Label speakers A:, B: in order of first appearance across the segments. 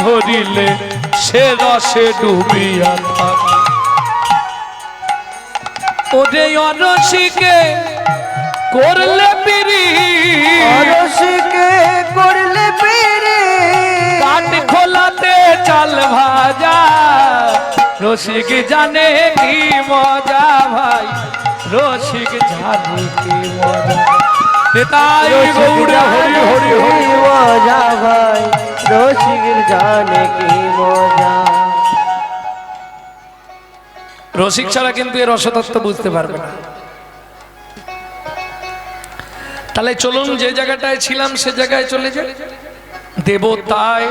A: ভরিলে সে রসে ডুবিয়া থাকে। ওরে অরসিকে করলে পিরি,
B: অরসিকে করলে পিরি,
A: কাঠ খোলাতে চাল ভাজা, রসিক জানে কি মজা ভাই, রসিক জানে কি মজা। নিতাই গৌর হরি হরি হরি
B: মজা ভাই, রসিক জানে কি মজা।
A: রসিক ছাড়া কিন্তু এর রসতত্ত্ব বুঝতে পারবে না। তাহলে চলুন যে জায়গাটায় ছিলাম সে জায়গায় চলে যাই। দেবতায়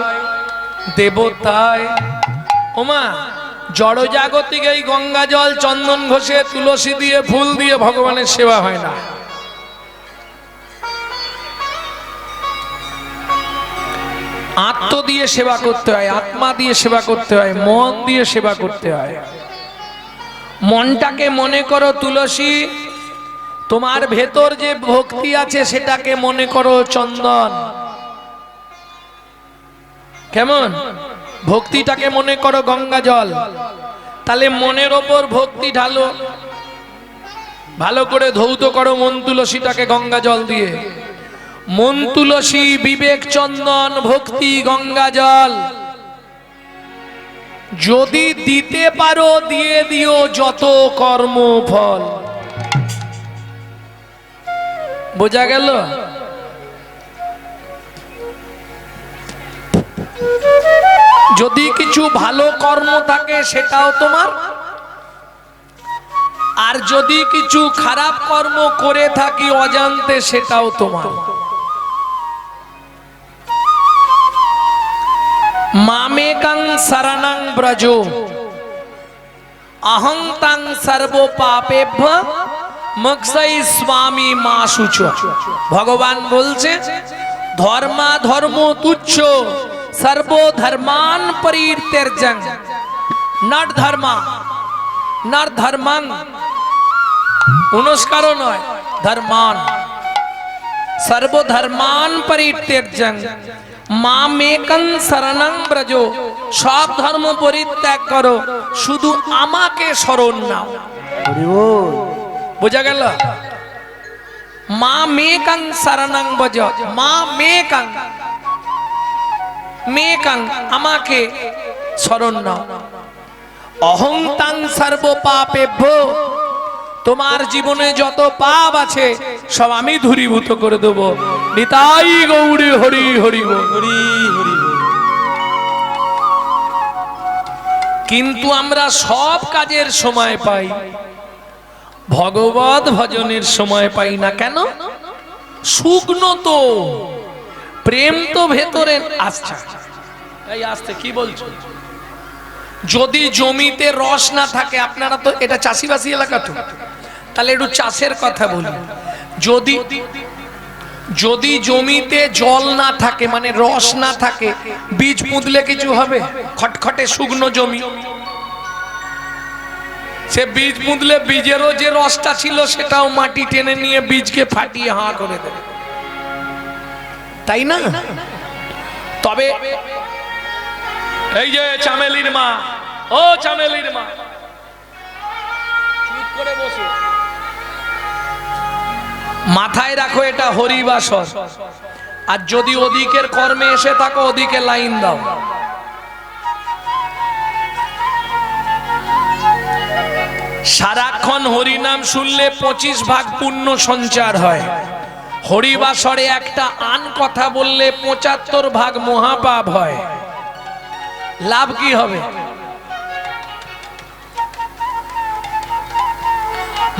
A: দেবতায় ওমা জড়জাগতিক এই গঙ্গা জল চন্দন ঘষে তুলসী দিয়ে ফুল দিয়ে ভগবানের সেবা হয় না। আত্ম দিয়ে সেবা করতে হয়, আত্মা দিয়ে সেবা করতে হয়, মন দিয়ে সেবা করতে হয়। মনটাকে মনে করো তুলসী, তোমার ভেতর যে ভক্তি আছে সেটাকে মনে করো চন্দন। কেমন? ভক্তিটাকে মনে করো গঙ্গা জল। তাহলে মনের ওপর ভক্তি ঢালো, ভালো করে ধৌত করো মন তুলসীটাকে গঙ্গা জল দিয়ে। মন তুলসী, বিবেক চন্দন, ভক্তি গঙ্গা জল। যদি দিতে পারো দিয়ে দিও যত কর্ম ফল। বোঝা গেল? যদি কিছু ভালো কর্ম থাকে সেটাও তোমার, আর যদি কিছু খারাপ কর্ম করে থাকি অজান্তে সেটাও তোমার। মামেকাং শরণং ব্রজ অহং তাং সর্ব পাপেভ্য মোক্ষৈ স্বামী মা শুচ। ভগবান বলছে ধর্মা ধর্ম তুচ্ছ সর্ব ধর্মান পরিত্যজ্য নর ধর্মা নর ধর্মং, অনুষ্কারও নয়, ধর্মান সর্বধর্মান পরিত্যজ্য মামেকং শরণং ব্রজ। সব ধর্ম পরিত্যাগ করো, শুধু আমাকে শরণ নাও। বোঝা গেল? মামেকং শরণং ব্রজ, মামেকং, মেকং আমাকে শরণ নাও। অহং তাং সর্ব পাপেভ্য, তোমার জীবনে যত পাপ আছে সব আমি ধূরীভূত করে দেব। নিতাই গৌরী হরি হরি হরি হরি। কিন্তু আমরা সব কাজের সময় পাই, ভগবত ভজনের সময় পাই না কেন? শুকনো তো, প্রেম তো ভেতরে আসছে। এই আসতে কি বলছো? যদি জমিতে রস না থাকে, আপনারা তো এটা চাষিবাসী এলাকা তো, তাহলে একটু চাষের কথা বলি। যদি জমিতে জল না থাকে, মানে রস না থাকে, বীজ পুঁতলে কিছু হবে? খটখটে শুকনো জমি, সে বীজ পুঁতলে বীজেরও যে রসটা ছিল সেটাও মাটি টেনে নিয়ে বীজকে ফাটিয়ে হাঁ করে দেবে, তাই না? তবে এই যে চামেলির মা, ও চামেলির মা, চুপ করে বসো, মাথায় রাখো এটা হরিবাসর। আর যদি ওদিকের কর্মে এসে থাকো, ওদিকে লাইন দাও। সারাক্ষণ হরিনাম শুনলে 25 ভাগ পুণ্য সঞ্চার হয়। হরিবাসরে একটা আন কথা বললে 75 ভাগ মহাপাপ হয়। লাভ কি হবে?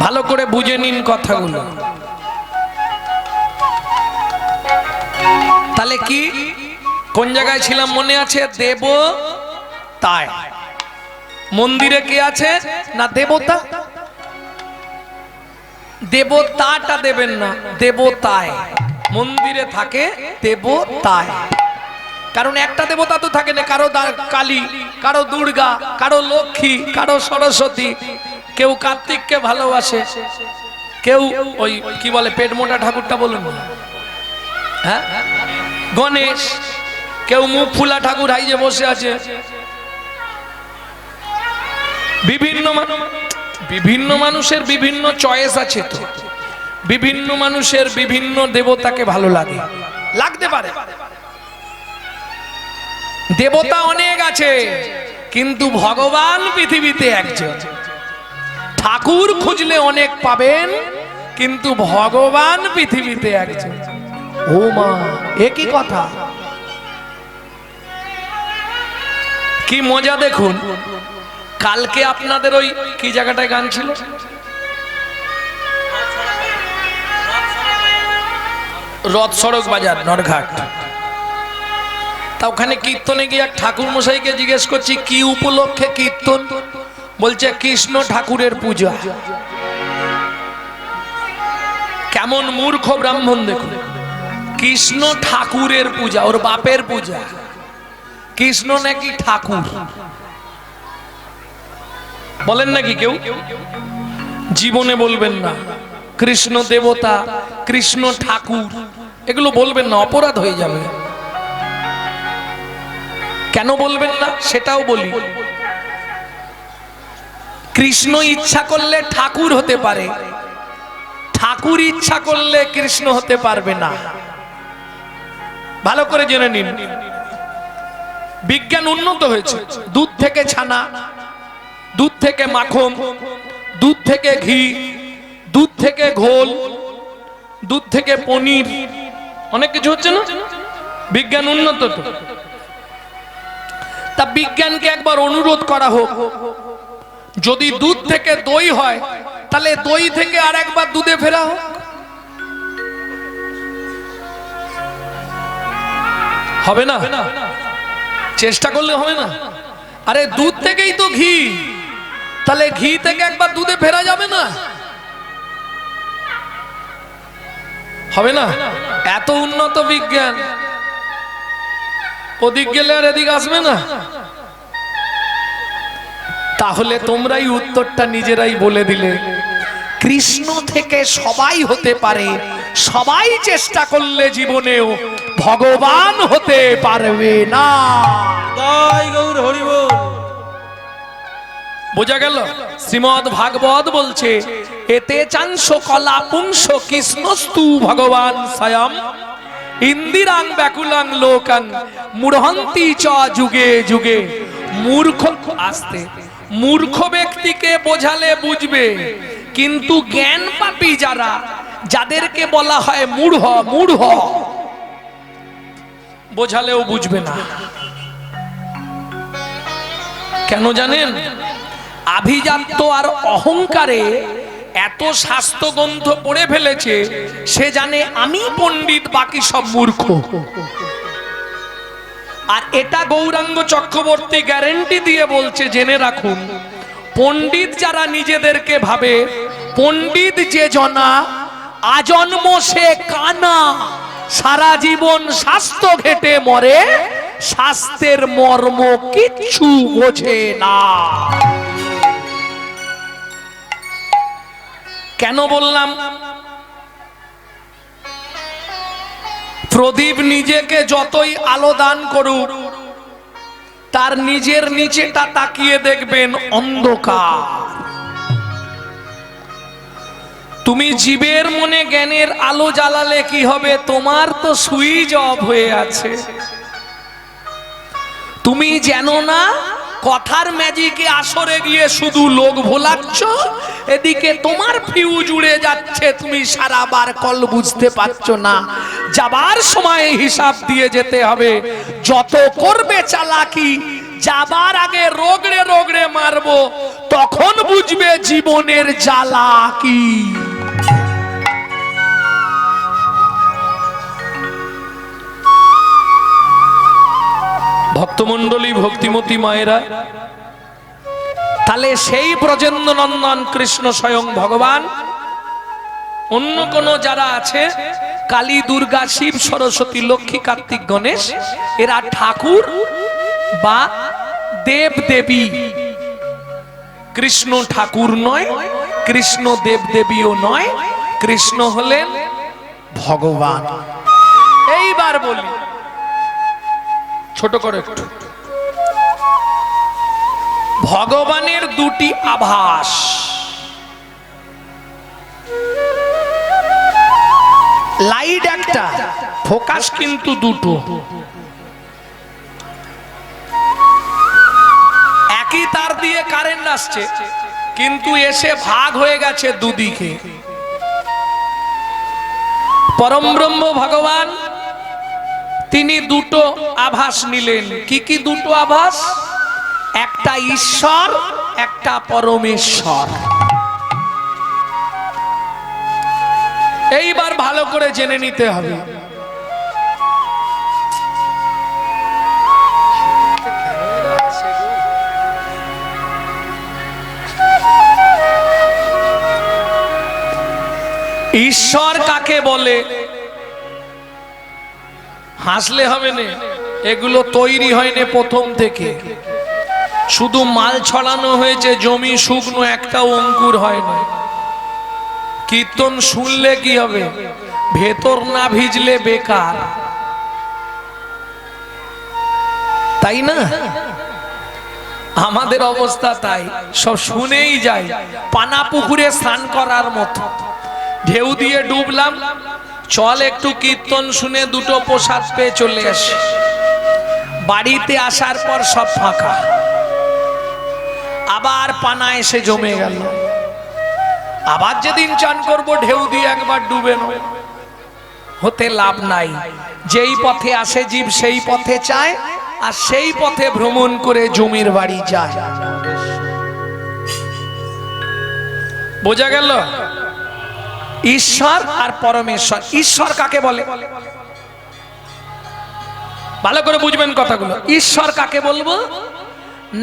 A: ভালো করে বুঝে নিন কথাগুলো। তাহলে কি, কোন জায়গায় ছিলাম মনে আছে? দেব তাই মন্দিরে কে আছে না? দেবতা। দেবতাটা দেবেন না, দেবতায় মন্দিরে থাকে দেবতায়। কারণ একটা দেবতা তো থাকে না, কারো কালী, কারো দুর্গা, কারো লক্ষ্মী, কারো সরস্বতী, কেউ কার্তিককে ভালোবাসে, কেউ ওই কি বলে পেট মোটা ঠাকুরটা বলুন, হ্যাঁ, গণেশ, কেউ মুখ ফুলা ঠাকুর হাইজে বসে আছে। বিভিন্ন মানুষের বিভিন্ন চয়েস আছে, তো বিভিন্ন মানুষের বিভিন্ন দেবতাকে ভালো লাগে, লাগতে পারে। দেবতা অনেক আছে, কিন্তু ভগবান পৃথিবীতে একজন। ঠাকুর খুঁজলে অনেক পাবেন, কিন্তু ভগবান পৃথিবীতে একজন। ও মা, একই কথা, কি মজা দেখুন। কালকে আপনাদের ওই কি জায়গাটায় গান ছিল, রথ সড়ক বাজার নরঘাট। তা ওখানে কীর্তনে গিয়ে এক ঠাকুর মশাইকে জিজ্ঞেস করছি কি উপলক্ষে কীর্তন, বলছে কৃষ্ণ ঠাকুরের পূজা। কেমন মূর্খ ব্রাহ্মণ দেখুন, কৃষ্ণ ঠাকুরের পূজা, ওর বাপের পূজা। কৃষ্ণ নাকি ঠাকুর বলেন নাকি কেউ? জীবনে বলবেন না কৃষ্ণ দেবতা, কৃষ্ণ ঠাকুর, এগুলো বলবেন না, অপরাধ হয়ে যাবে। কেন বলবেন না সেটাও বলি। কৃষ্ণ ইচ্ছা করলে ঠাকুর হতে পারে, ঠাকুর ইচ্ছা করলে কৃষ্ণ হতে পারবে না। ভালো করে জেনে নিন, বিজ্ঞান উন্নত হয়েছে। দুধ থেকে ছানা, দুধ থেকে মাখন, দুধ থেকে ঘি, দুধ থেকে ঘোল, দুধ থেকে পনির, অনেক কিছু হচ্ছে না? বিজ্ঞান উন্নত তো। তা বিজ্ঞানকে একবার অনুরোধ করা হোক, যদি দুধ থেকে দই হয় তাহলে দই থেকে আর একবার দুধে ফেরা হোক। হবে না? চেষ্টা করলে হবে না? আরে দুধ থেকেই তো ঘি, তাহলে ঘি থেকে একবার দুধে ফেরা যাবে না? হবে না? এত উন্নত বিজ্ঞান, ওদিক গেলে আর এদিক আসবে না। তাহলে তোমরাই উত্তরটা নিজেরাই বলে দিলে। কৃষ্ণ থেকে সবাই হতে পারে, সবাই চেষ্টা করলে জীবনেও ভগবান হতে পারবে না।
B: জয় গৌর হরি বল।
A: বোঝা গেল? শ্রীমদ্ ভাগবত বলছে এতে চাংশ কলা পুংস কৃষ্ণস্তু ভগবান স্বয়ং ইন্দিরাং ব্যাকুলাং লোকাং মূঢ়ন্তি চ যুগে যুগে। মূর্খ, আসতে, মূর্খ ব্যক্তিকে বোঝালে বুঝবে, কিন্তু জ্ঞান পাপী যারা, যাদেরকে বলা হয় মূঢ়, মূঢ় বোঝালেও বুঝবে না। কেন জানেন? আভিজাত্য আর অহংকারে এত শাস্ত্র গ্রন্থ পড়ে ফেলেছে, সে জানে আমি পণ্ডিত, বাকি সব মূর্খ। আর এটা গৌরাঙ্গ চক্রবর্তী গ্যারেন্টি দিয়ে বলছে, জেনে রাখুন, পণ্ডিত যারা নিজেদেরকে ভাবে, পণ্ডিত যে জনা আজন্ম সে কানা, সারা জীবন শাস্ত্র ঘেটে মরে, শাস্ত্রের মর্ম কিচ্ছু বোঝে না। কেন বললাম? প্রদীপ নিজেকে যতই আলো দান করুক, তার নিজের নিচেটা তাকিয়ে দেখবেন অন্ধকার। তুমি জীবের মনে জ্ঞানের আলো জ্বালালে কি হবে? তোমার তো সুইচ অফ হয়ে আছে। তুমি জানো না কথার ম্যাজিকে আসরে গিয়ে শুধু লোক ভোলাচ্ছ, এদিকে তোমার ফিউজ উড়ে যাচ্ছে, তুমি সারা বার কল বুঝতে পারছো না। যাবার সময় হিসাব দিয়ে যেতে হবে। যত করবে চালাকি, যাবার আগে রোগড়ে রোগড়ে মারবো, তখন বুঝবে জীবনের জ্বালা কি। ভক্তমণ্ডলী, ভক্তিমতী মায়েরা, তাহলে সেই ব্রজেন্দ্র নন্দন কৃষ্ণ স্বয়ং ভগবান। অন্য কোন যারা আছে, কালী, দুর্গা, শিব, সরস্বতী, লক্ষ্মী, কার্তিক, গণেশ, এরা ঠাকুর বা দেব দেবী। কৃষ্ণ ঠাকুর নয়, কৃষ্ণ দেব দেবীও নয়, কৃষ্ণ হলেন ভগবান। এইবার বলি, ছোট করে একটু। ভগবানের দুটি আভাস, লাইট একটা, ফোকাস কিন্তু দুটো। একই তার দিয়ে কারেন্ট আসছে, কিন্তু এসে ভাগ হয়ে গেছে দুদিকে। পরম ব্রহ্ম ভগবান তিনি দুটো আভাস নিলেন। কি কি দুটো আভাস? একটা ঈশ্বর, একটা পরমেশ্বর। এইবার ভালো করে জেনে নিতে হবে। ঈশ্বর কাকে বলে? হাসলে হবে না, এগুলো তৈরি হয়নি প্রথম থেকে, শুধু মাল ছড়ানো হয়েছে, জমি শুকনো, একটা অঙ্কুর হয় না। কীর্তন শুনলে কি হবে? ভেতর না ভিজলে বেকার, তাই না? আমাদের অবস্থা তাই, সব শুনেই যাই। পানা পুকুরে স্নান করার মতো, ঢেউ দিয়ে ডুবলাম, চল একটু কীর্তন শুনে দুটো প্রসাদ পেয়ে চলে আসি। বাড়িতে আসার পর সব ফাঁকা, আবার পানা এসে জমে গেল। আবার যেদিন চান করব, ঢেউ দিয়ে একবার ডুবে নেব, হতে লাভ নাই। যেই পথে আসে জীব সেই পথে চায়, আর সেই পথে ভ্রমণ করে জমির বাড়ি যায়। বোঝা গেল? ঈশ্বর আর পরমেশ্বর। ঈশ্বর কাকে বলে? ভালো করে বুঝবেন কথাগুলো। ঈশ্বর কাকে বলবো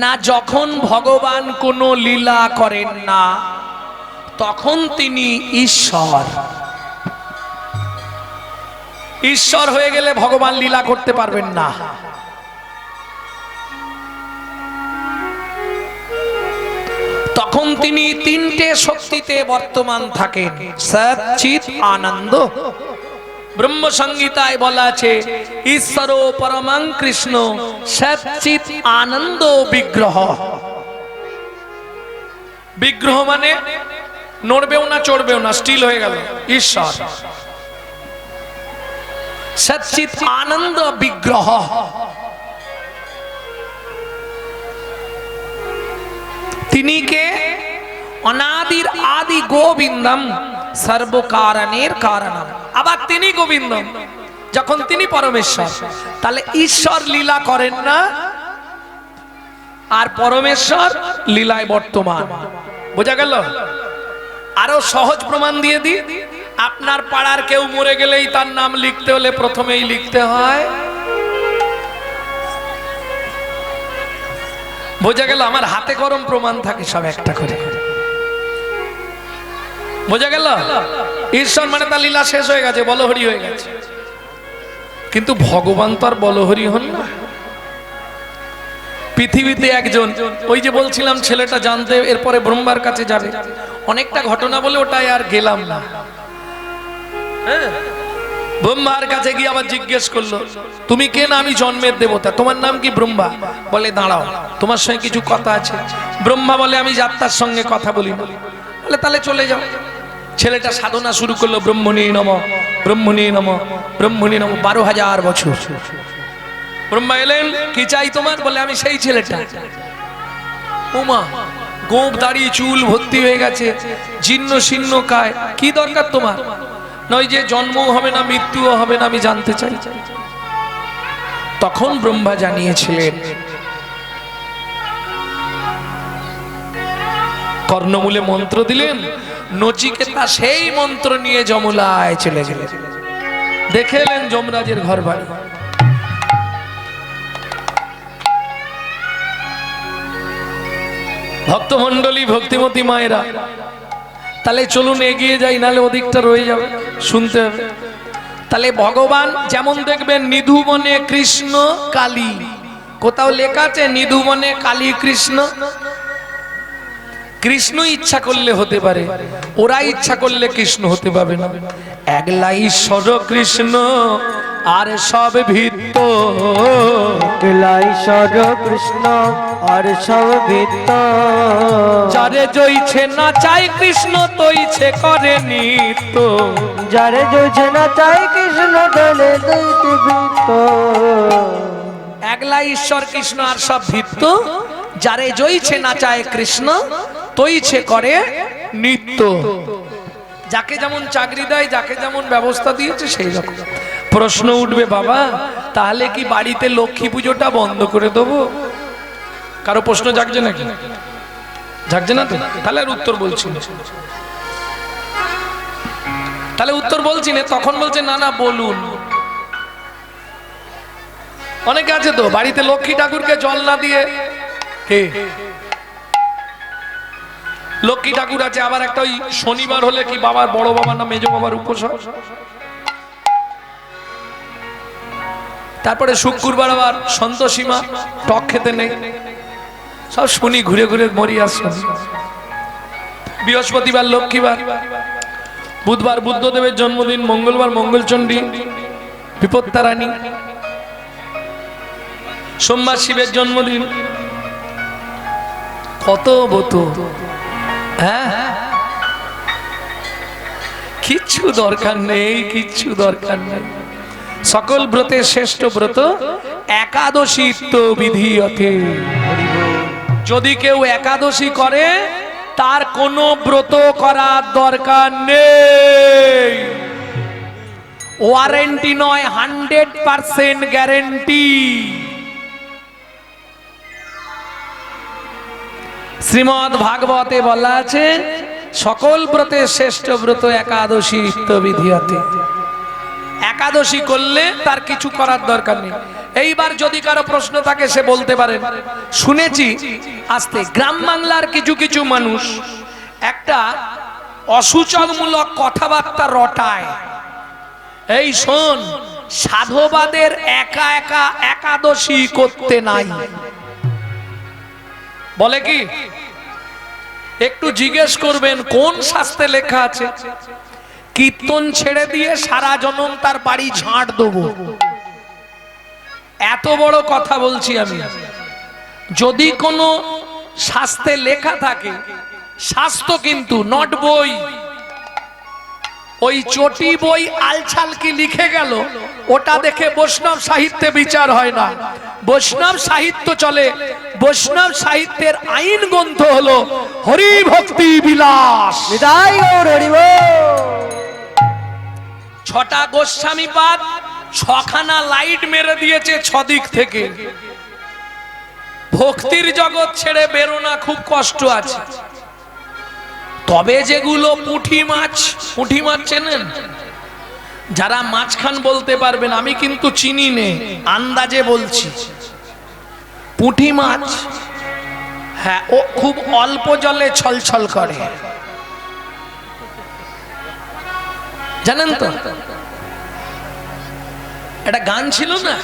A: না, যখন ভগবান কোনো লীলা করেন না তখন তিনি ঈশ্বর। ঈশ্বর হয়ে গেলে ভগবান লীলা করতে পারবেন না। তখন তিনি তিনটে শক্তিতে বর্তমান থাকেন, সৎ চিৎ আনন্দ। ব্রহ্ম সংহিতায় বলা আছে, ঈশ্বর পরমং কৃষ্ণ সৎ চিৎ আনন্দ বিগ্রহ। বিগ্রহ মানে নড়বেও না চড়বেও না, স্টিল হয়ে গেল, ঈশ্বর। সৎ চিৎ আনন্দ বিগ্রহ। তিনি কে? অনাদির আদি গোবিন্দম সর্বকারণের কারণম। আবার তিনি গোবিন্দম, যখন তিনি পরমেশ্বর, তাহলে ঈশ্বর লীলা করেন না আর পরমেশ্বর লীলায় বর্তমান। বোঝা গেল? আরো সহজ প্রমাণ দিয়ে দিই। আপনার পাড়ার কেউ মরে গেলেই তার নাম লিখতে হলে প্রথমেই লিখতে হয়, বোঝা গেল? আমার হাতে গরম প্রমাণ থাকে সব একটা করে। বোঝা গেল? ঈশ্বর মানে তার লীলা শেষ হয়ে গেছে, বলহরি হয়ে গেছে। কিন্তু ভগবান তো আর বলহরি হন না। পৃথিবীতে একজন, ওই যে বলছিলাম ছেলেটা জানতে এরপরে ব্রহ্মার কাছে যাবে, অনেকটা ঘটনা বলে ওটাই আর গেলাম না। ব্রহ্মার কাছে গিয়ে আবার জিজ্ঞেস করলো, তুমি কে? না আমি জন্মের দেবতা। তোমার নাম কি? ব্রহ্মা। বলে দাঁড়াও, তোমার সঙ্গে কিছু কথা আছে। ব্রহ্মা বলে, আমি যাত্রার সঙ্গে কথা বলি না। বলে তাহলে চলে যাও। ছেলেটা সাধনা শুরু করলো, ব্রহ্মণী নমঃ ব্রহ্মণী নমঃ ব্রহ্মণী নমঃ। 12,000 বছর। ব্রহ্মা এলেন, কি চাই তোমার? বলে আমি সেই ছেলেটা। উমা, গোপ দাড়ি চুল ভর্তি হয়ে গেছে, জীর্ণ শীর্ণ কায়, কি দরকার তোমার? নয় যে জন্মও হবে না মৃত্যুও হবে না, আমি জানতে চাই। তখন ব্রহ্মা জানিয়েছিলেন, কর্ণমূলে মন্ত্র দিলেন, নচিকেতা সেই মন্ত্র নিয়ে যমলায় চলে গেলেন। দেখে এলেন যমরাজের ঘর বাড়ি। ভক্তমণ্ডলী, ভক্তিমতী মায়েরা, তাহলে চলুন এগিয়ে যাই, নালে ওদিকটা রয়ে যাবে, শুনতে হবে। তাহলে ভগবান যেমন দেখবেন নিধুবনে কৃষ্ণ কালী, কোথাও লেখা আছে নিধুবনে কালী কৃষ্ণ। কৃষ্ণ ইচ্ছা করলে হতে পারে, ওরা ইচ্ছা করলে কৃষ্ণ হতে পারবে না। একলা ঈশ্বর কৃষ্ণ আর সব ভিত্ত
C: একলা ঈশ্বর কৃষ্ণ আর সব ভিত্ত
A: যারে জইছে না চাই কৃষ্ণ তৈছে করে নিত্য
C: যারে জইছে না চাই কৃষ্ণ দলে দৈতে বৃত্ত
A: একলা ঈশ্বর কৃষ্ণ আর সব ভিত্ত যারে জইছে না চায় কৃষ্ণ তৈছে করে নিত্য যাকে যেমন চাকরি দেয় যাকে যেমন ব্যবস্থা দিয়েছে সেই রকম প্রশ্ন উঠবে বাবা তাহলে কি বাড়িতে লক্ষ্মী পুজোটা বন্ধ করে দেবো কারো প্রশ্ন জাগছে নাকি জাগছে না তো তাহলে আর উত্তর বলছি না তাহলে উত্তর বলছি না তখন বলছে না না বলুন অনেকে আছে তো বাড়িতে লক্ষ্মী ঠাকুরকে জল না দিয়ে কে লক্ষ্মী ঠাকুর আছে আবার একটা ওই শনিবার হলে কি বাবার বড় বাবার না মেজ বাবার উপোস তারপরে শুক্রবার আবার সন্তোষীমা টক খেতে নেই সব শুনি ঘুরে ঘুরে মরি আসছে বৃহস্পতিবার লক্ষ্মীবার বুধবার বুদ্ধদেবের জন্মদিন মঙ্গলবার মঙ্গলচণ্ডী বিপত্তারানী সোমবার শিবের জন্মদিন কত বত হ্যাঁ কিচ্ছু দরকার নেই কিচ্ছু দরকার নেই সকল ব্রতের শ্রেষ্ঠ ব্রত একাদশীত্ব বিধিয়তে যদি কেউ একাদশী করে তার কোনো ব্রত করার দরকার নেই ওয়ারেন্টি নয় 100% গ্যারেন্টি শ্রীমদ্ ভাগবতে বলা আছে সকল ব্রতের শ্রেষ্ঠ ব্রত একাদশী বিধিয়তে একাদশী করলে তার কিছু করার দরকার নেই এইবার যদি কারো প্রশ্ন থাকে সে বলতে পারেন শুনেছি আস্তে গ্রাম বাংলার কিছু কিছু মানুষ একটা অসূচকমূলক কথাবার্তা রটায় এই শোন সাধুবাদের একা একা একাদশী করতে নাই বলে কি একটু জিজ্ঞেস করবেন কোন শাস্ত্রে লেখা আছে কীর্তন ছেড়ে দিয়ে সারা জনম তার বাড়ি ঝাঁট দেবো এত বড় কথা বলছি আমি যদি কোনো শাস্ত্রে লেখা থাকে শাস্ত্র কিন্তু নট বই ওই চটি বই আলছাল কি লিখে গেল ওটা দেখে বৈষ্ণব সাহিত্যে বিচার হয় না বৈষ্ণব সাহিত্য চলে বৈষ্ণব সাহিত্যের আইন গ্রন্থ হলো হরি ভক্তি বিলাস
C: বিদায় গৌর হরি বল।
A: ছটা গোস্বামী পাদ ছখানা লাইট মেরে দিয়েছে ছদিক থেকে ভক্তির জগৎ ছেড়ে বেরোনা খুব কষ্ট আছে তবে যেগুলো পুঁটি মাছ চেনেন যারা মাছ খান বলতে পারবেন আমি কিন্তু চিনি নে আন্দাজে বলছি পুঁটি মাছ হ্যাঁ ও খুব অল্প জলে ছলছল করে জানেন তো একটা গান ছিল না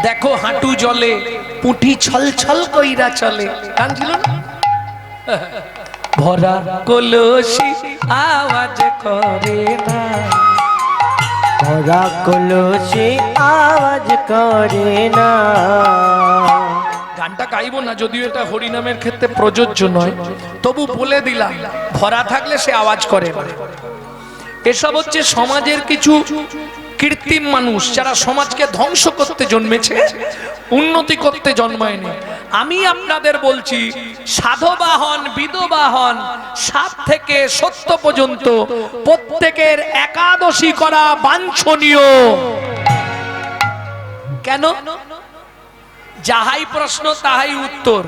A: দেখো হাঁটু জলে পুঁটি ছলছল কইরা চলে গান ছিল না ভরা কলসি আওয়াজ করে না
C: ভরা কলসি আওয়াজ করে না
A: গানটা গাইবো না যদিও এটা হরিনামের ক্ষেত্রে প্রযোজ্য নয় তবু বলে দিলাম ভরা থাকলে সে আওয়াজ করে না এসব হচ্ছে সমাজের কিছু কৃত্রিম মানুষ যারা সমাজকে ধ্বংস করতে জন্মেছে উন্নতি করতে জন্মায়নি আমি আপনাদের বলছি সাধবাহন বিধবাহন 7 থেকে 70 পর্যন্ত প্রত্যেকের একাদশী করা বাঞ্ছনীয় কেন যাহাই প্রশ্ন তাহাই উত্তর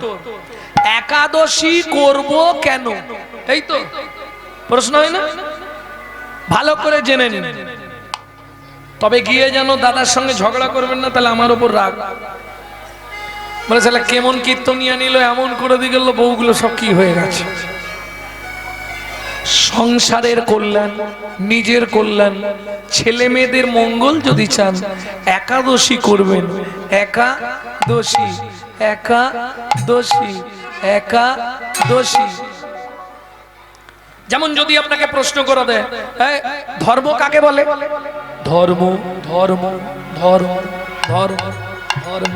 A: একাদশী করব কেন এই তো প্রশ্ন হয় না ভালো করে জেনে নিন তবে গিয়ে যেন দাদার সঙ্গে ঝগড়া করবেন না তাহলে আমার উপর রাগ বলে তাহলে কেমন কীর্তনিয়া নিল এমন করে দিয়ে গেল বউগুলো সব কি হয়ে গেছে সংসারের কল্যাণ নিজের কল্যাণ ছেলে মেয়েদের মঙ্গল যদি চান একাদশী করবেন একাদশী একাদশী একাদশী যেমন যদি আপনাকে প্রশ্ন করে দেয়, এই, ধর্ম কাকে বলে? ধর্ম ধর্ম ধর্ম ধর্ম ধর্ম,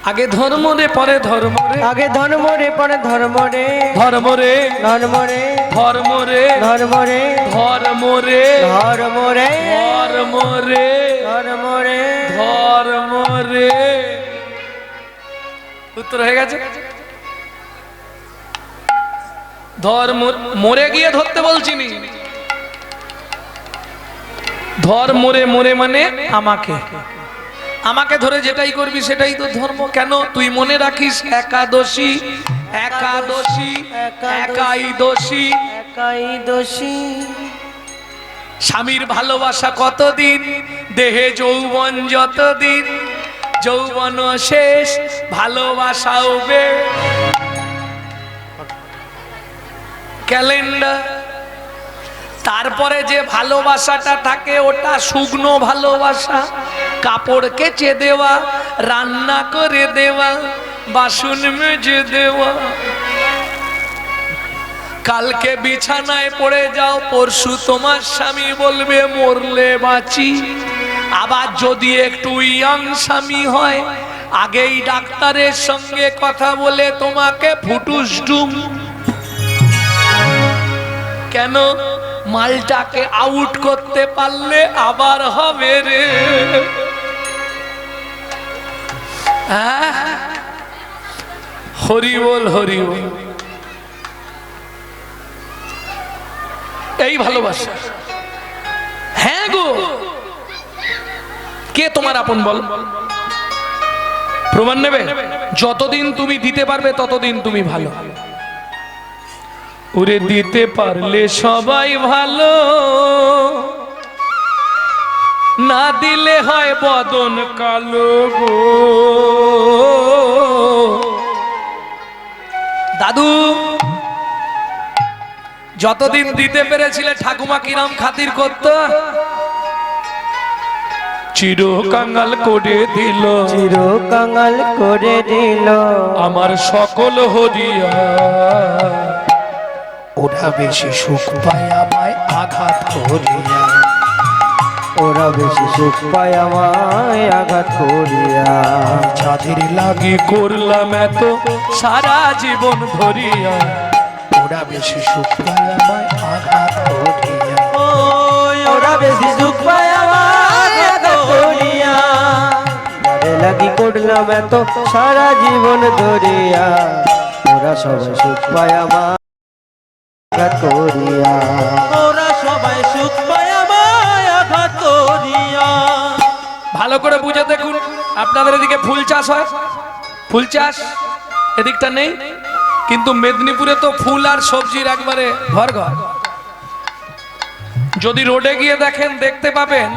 A: আগে ধর্ম রে পরে ধর্ম রে,
C: আগে ধর্ম রে পরে ধর্ম রে,
A: ধর্ম রে
C: ধর্ম রে,
A: ধর্ম রে
C: ধর্ম রে,
A: ধর্ম রে
C: ধর্ম রে,
A: ধর্ম রে
C: ধর্ম রে।
A: ধর্ম রে। উত্তর হয়ে গেছে। ধর্ম মরে গিয়ে ধরতে বলছিনি, ধর মরে মরে মানে আমাকে, আমাকে ধরে যেটাই করবি সেটাই তো ধর্ম। কেন? তুই মনে রাখিস একাদশী একাদশী একাই দোষী,
C: একাই দোষী।
A: স্বামীর ভালোবাসা কতদিন, দেহে যৌবন যতদিন, যৌবন শেষ ভালোবাসাও বে। ক্যালেন্ডার। তারপরে যে ভালোবাসাটা থাকে ওটা শুকনো ভালোবাসা, কাপড় কেচে দেওয়া, রান্না করে দেওয়া, বাসন মেজে দেওয়া। কালকে বিছানায় পড়ে যাও, পরশু তোমার স্বামী বলবে মরলে বাঁচি। আবার যদি একটু ইয়াং স্বামী হয়, আগেই ডাক্তারের সঙ্গে কথা বলে তোমাকে ফুটুস ডুম। কেন? মালটাকে আউট করতে পারলে আবার হবে রে। হরি বল হরি বল। এই ভালোবাসা। হ্যাঁ গো, কে তোমার আপন বল? প্রমাণ নেবে? যতদিন তুমি দিতে পারবে ততদিন তুমি ভালো। ওরে দিতে পারলে সবাই ভালো, না দিলে হয় বদন কালো গো। দাদু, যতদিন দিতে পেরেছিলে ঠাকুমা কিরাম খাতির করত? চির কাঙ্গাল করে দিল,
C: চির কাঙ্গাল করে দিল
A: আমার সকল হরিয়া। ওরা বেশি সুখ পায় আমায় আঘাত করিয়া,
C: ওরা বেশি সুখ পায় আমায় আঘাত করিয়া।
A: যাদের লাগি করলাম এত সারা জীবন ধরিয়া, ওরা বেশি সুখ পায় আমায় আঘাত করিয়া।
C: ওরা বেশি সুখ পায় আমায় আঘাত করিয়া। যারে লাগি করলাম এত সারা জীবন ধরিয়া, ওরা সবাই সুখ পায় আমায় আঘাত করিয়া।
B: ওরা সবাই সুখ পায় আমায় আঘাত করিয়া।
A: ভালো করে বুঝে দেখুন, আপনাদের এদিকে ফুল চাষ হয়, ফুল চাষ এদিকটা নেই, কিন্তু মেদিনীপুরে তো ফুল আর সবজির একবারে ঘর ঘর। যদি রোডে গিয়ে দেখেন দেখতে পাবেন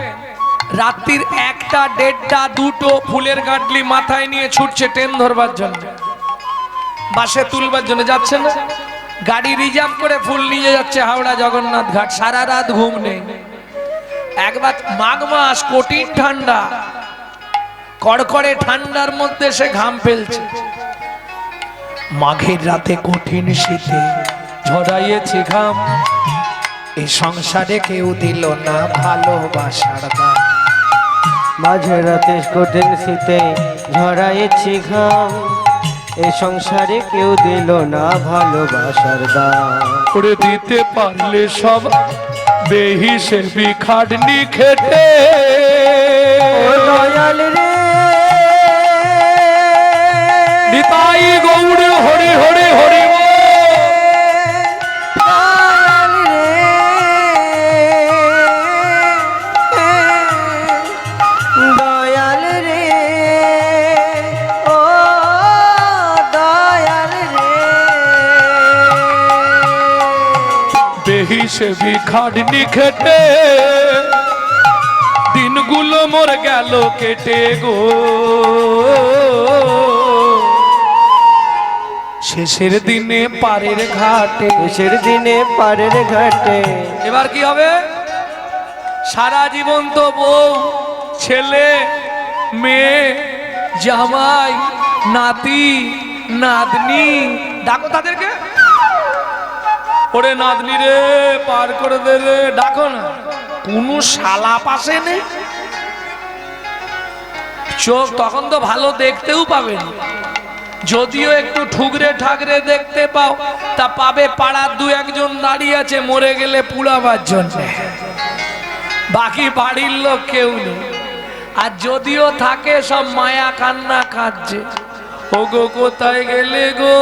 A: রাত্রির 1টা 1:30টা 2টো ফুলের গাঁটলি মাথায় নিয়ে ছুটছে ট্রেন ধরবার জন্য, বাসে তুলবার জন্য যাচ্ছে না, গাড়ি রিজার্ভ করে ফুল নিয়ে যাচ্ছে হাওড়া জগন্নাথ ঘাট। সারা রাত ঘুম নেই। একবার মাঘ মাস, কঠিন ঠান্ডা, কড়কড়ে ঠান্ডার মধ্যে সে ঘাম ফেলছে। মাঘের রাতে কঠিন শীতে ঝরাইয়েছে ঘাম, এই সংসারে কেউ দিল না ভালোবাসার দাম।
C: মাঝে রাতে কঠিন শীতে ঝরাইছি ঘাম, এই সংসারে কেউ দিল না ভালোবাসার দাম।
A: করে দিতে পারলে সব বেহিসেবি খাটনি খেটে,
C: ও দয়াল রে,
A: নিতাই গৌর হরি হরি হরি বল।
C: দয়াল রে, দয়াল রে, ও দয়াল রে।
A: বেহিসেবি খাটনি খেটে দিনগুলো মোর গেল কেটে গো, শেষের দিনে পারের ঘাটে।
C: শেষের দিনে পারের ঘাটে।
A: এবার কি হবে? সারা জীবন তো বউ, ছেলে, মেয়ে, জামাই, নাতি, নাতনি, ডাকো তাদেরকে। ওরে নাতনি রে পার করে দে রে, ডাকো না, কোনো শালা পাশে নেই। চোখ তখন তো ভালো দেখতেও পাবেন, যদিও একটু ঠুকরে ঠাকরে দেখতে পাও, তা পাবে পাড়ার দু একজন দাঁড়িয়ে আছে মরে গেলে পুড়াবার জন্য, বাকি বাড়ির লোক কেউ নেই। আর যদিও থাকে সব মায়া কান্না কাঁদছে, ও গো কোথায় গেলে গো,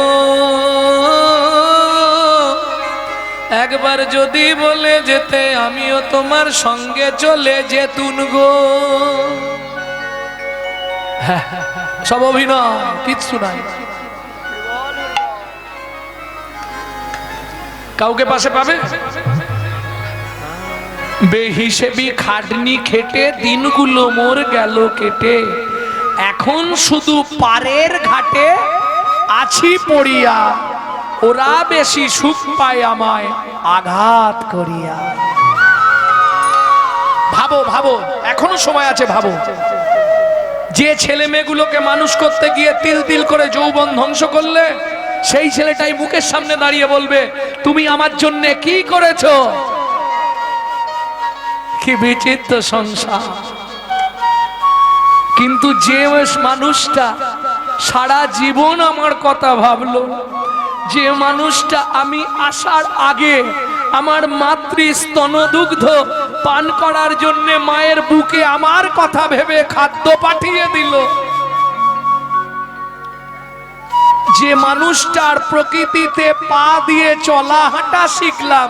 A: একবার যদি বলে যেতে আমিও তোমার সঙ্গে চলে যেতুন গো। সব অভিনয়, কিচ্ছু নাই। কাউকে পাশে পাবে? বেহিসেবি খাটনি খেটে দিনগুলো মোর গেল কেটে, এখন শুধু পারের ঘাটে আছি পড়িয়া, ওরা বেশি সুখ পায় আমায় আঘাত করিয়া। ভাবো ভাবো, এখনো সময় আছে, ভাবো। যে ছেলে মেয়েগুলোকে মানুষ করতে গিয়ে তিল তিল করে যৌবন ধ্বংস করলে, সেই ছেলেটাই মুখের সামনে দাঁড়িয়ে বলবে তুমি আমার জন্য কি করেছো। কি বিচিত্র সংসার। কিন্তু যে মানুষটা সারা জীবন আমার কথা ভাবলো, যে মানুষটা আমি আসার আগে আমার মাতৃ স্তনদুগ্ধ পান করার জন্য মায়ের বুকে আমার কথা ভেবে খাদ্য পাঠিয়ে দিল, যে মানুষটার প্রকৃতিতে পা দিয়ে চলা হাঁটা শিখলাম,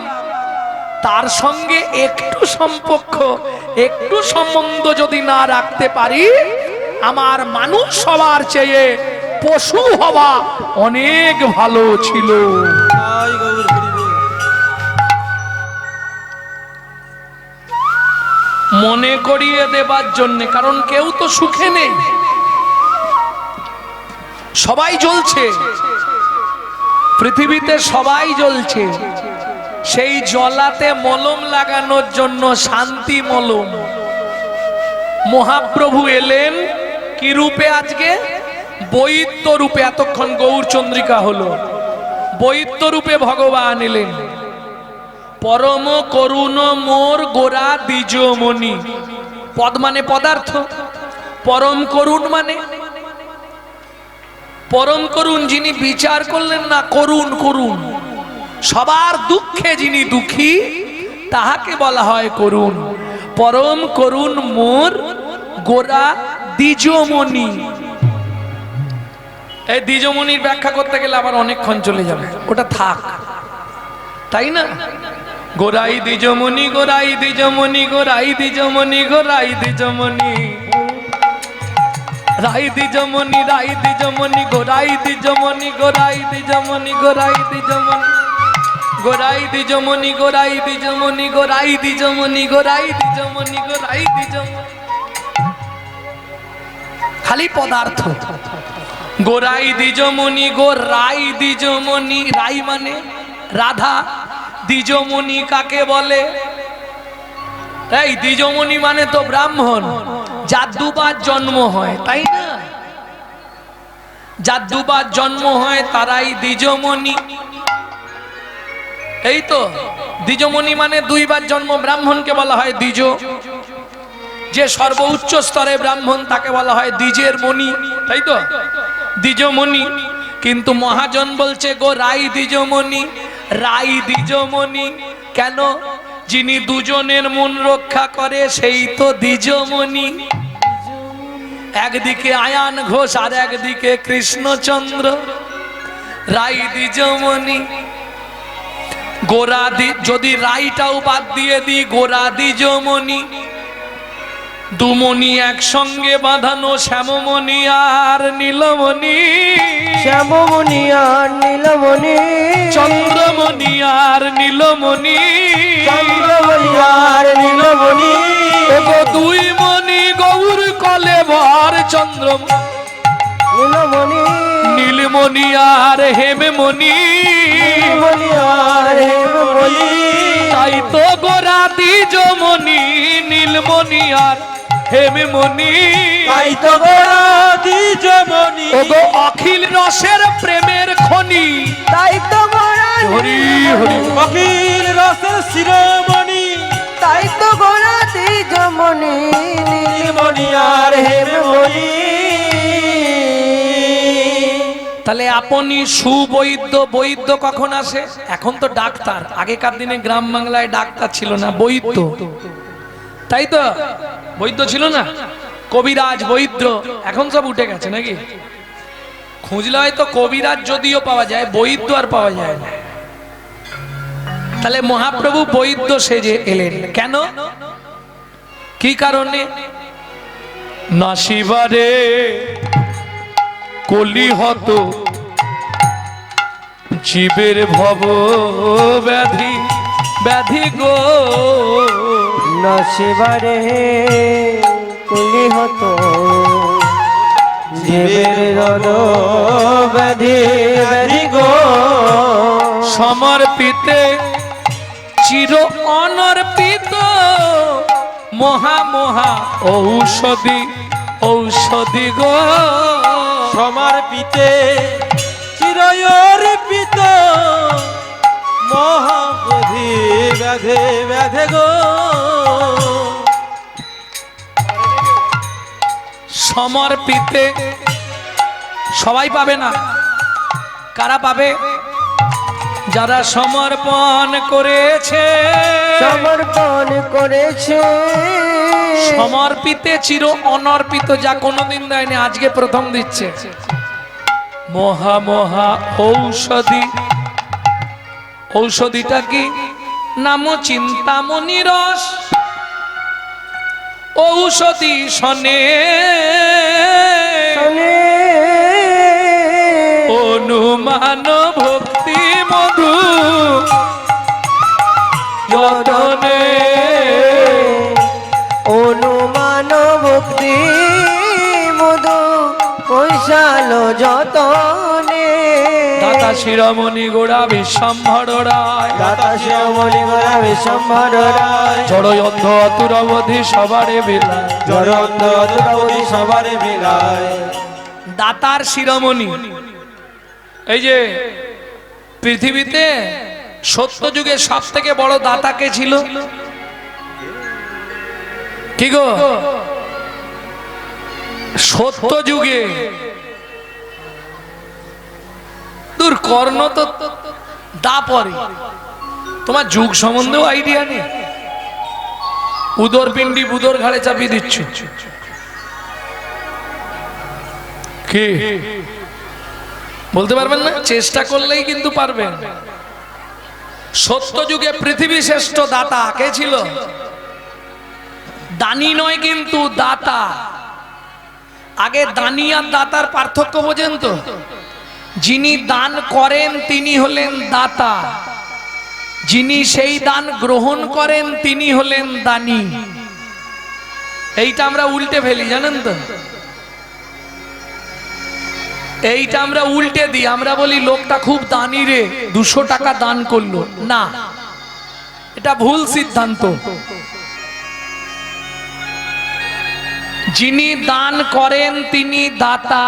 A: তার সঙ্গে একটু সম্পর্ক একটু সম্বন্ধ যদি না রাখতে পারি, আমার মানুষ হওয়ার চেয়ে পশু হওয়া অনেক ভালো ছিল। মনে করিয়ে দেবার জন্য, কারণ কেউ তো সুখে নেই, সবাই জ্বলছে পৃথিবীতে, সবাই জ্বলছে। সেই জ্বলাতে মলম লাগানোর জন্য শান্তি মলম মহাপ্রভু এলেন কি রূপে? আজকে বৈদ্য রূপে। এতক্ষণ গৌরচন্দ্রিকা হলো, বৈদ্য রূপে ভগবান এলেন। পরম করুণ মোর গোরা দ্বিজমণি, পদ মানে পদার্থ, পরম করুণ মানে পরম করুণ, যিনি বিচার করলেন না, করুণ করুণ, সবার দুঃখে যিনি দুঃখী তাহাকে বলা হয় করুণ। পরম করুণ মোর গোরা দ্বিজমণি। এই দ্বিজমণির ব্যাখ্যা করতে গেলে আবার অনেকক্ষণ চলে যাবে, ওটা থাক, তাই না? গোরাই দ্বিজমণি, গোরাই দ্বিজমণি, গোরাই দ্বিজমণি, গোরাই দ্বিজমণি, রাই দ্বিজমণি, রাই দ্বিজমণি, গোরাই দ্বিজমণি, গোরাই দ্বিজমণি, গোরাই দ্বিজমণি, গোরাই দ্বিজমণি, গোরাই দ্বিজমণি, গোরাই দ্বিজমণি, গোরাই দ্বিজমণি, গোরাই দ্বিজমণি। খালি পদার্থ। গোরাই দ্বিজমণি, গোরাই দ্বিজমণি, রাই মানে রাধা, দ্বিজমণি কাকে বলে? এই দ্বিজমণি মানে তো ব্রাহ্মণ, যার দুবার জন্ম হয়, তাই না? যার দুবার জন্ম হয় তারাই দ্বিজমণি। এই তো দ্বিজমণি মানে দুইবার জন্ম, ব্রাহ্মণকে বলা হয় দ্বিজ। যে সর্বোচ্চ স্তরে ব্রাহ্মণ তাকে বলা হয় দ্বিজের মণি, তাই তো দ্বিজমণি। কিন্তু মহাজন বলছে গো রাই দ্বিজমণি, রাই দ্বিজমণি কেন? যিনি দুজনের মন রক্ষা করে সেই তো দ্বিজমণি। একদিকে আয়ান ঘোষ আর একদিকে কৃষ্ণচন্দ্র, রাই দ্বিজমণি। গোরা যদি রাইটাও বাদ দিয়ে দিই, গোরা দ্বিজমণি, দুমণি একসঙ্গে বাঁধানো, শ্যামমণি আর নীলমণি,
C: শ্যামমণি আর নীলমণি,
A: চন্দ্রমণি আর নীলমণি,
C: চন্দ্রমণি আর নীলমণি।
A: দুই মণি গৌর কলে ভর, চন্দ্রমণি
C: নীলমণি,
A: নীলমণি আর হেমমণি,
C: নীলমণি আর হেমমণি।
A: তাই তো গোরা দ্বিজমণি, নীলমণি আর হেমমণি,
B: তাই তো গোরা দ্বিজমণি।
A: ওগো অখিল রসের প্রেমের খনি,
C: তাই তো গোরা
A: হরি হরি।
B: অখিল
A: তাহলে আপনি সুবৈদ্য, বৈদ্য কখন আসে? এখন তো ডাক্তার, আগেকার দিনে গ্রাম বাংলায় ডাক্তার ছিল না, বৈদ্য, তাই তো? বৈদ্য ছিল না, কবিরাজ, বৈদ্য, এখন সব উঠে গেছে নাকি? খুঁজলে হয়তো কবিরাজ যদিও পাওয়া যায়, বৈদ্য আর পাওয়া যায় না। তাহলে মহাপ্রভু বৈদ্য সেজে এলেন কেন? কি কারণে? নাসিবারে কলি হত জীবের ভব ব্যাধি, ব্যাধি গো
C: নসিবারে কুলি হতো জীবের রোগ ব্যাধি, ব্যাধি গো
A: সমর্পিতে চির অনর্পিত মহা মহা ঔষধি, ঔষধি গো
B: সমর্পিতে চিরয়র্পিত মহাবোধি ব্যাধে, ব্যাধে গো
A: সমর্পিতে সবাই পাবে না, কারা পাবে? যারা সমর্পণ করেছে,
C: সমর্পণ করেছে।
A: সমর্পিতে চির অনর্পিত, যা কোনোদিন দেয়নি, আজকে প্রথম দিচ্ছে। মহা মহা ঔষধি, ঔষধিটা কি? নাম চিন্তামণি রস, ঔষধি শনে অনুমান ভক্তি মধু যতনে,
C: অনুমান ভক্তি মধু কৈশাল যতনে।
A: দাতা শিরোমণি গোড়া বিশ্বম্ভর রায়,
C: দাতা শ্যামলি গোরা বিশ্বম্ভর রায়,
A: জড় অন্ধ অতুর অবধি সবারে বিলায়,
B: জরন্দ দুরাবধি সবারে বিলায়।
A: দাতার শিরোমণি। এই যে পৃথিবীতে সত্য যুগে সব থেকে বড় দাতা কে ছিল? কি গো? সত্য যুগে দূর কর্ণ তো দা পরে, তোমার যুগ সম্বন্ধেও আইডিয়া নেই, উদর পিণ্ডি বুদর ঘাড়ে চাপিয়ে দিচ্ছ। কি বলতে পারবেন না? চেষ্টা করলেই কিন্তু পারবেন। সত্য যুগে পৃথিবী শ্রেষ্ঠ দাতা কে ছিল? দানি নয় কিন্তু দাতা। আগে দানি আর দাতার পার্থক্য বোঝেন তো? যিনি দান করেন তিনি হলেন দাতা, যিনি সেই দান গ্রহণ করেন তিনি হলেন দানি। এইটা আমরা উল্টে ফেলি, জানেন তো? এইটা আমরা উল্টে দিই, আমরা বলি লোকটা খুব দানি রে, 200 টাকা দান করলো। না, এটা ভুল সিদ্ধান্ত। যিনি দান করেন তিনি দাতা,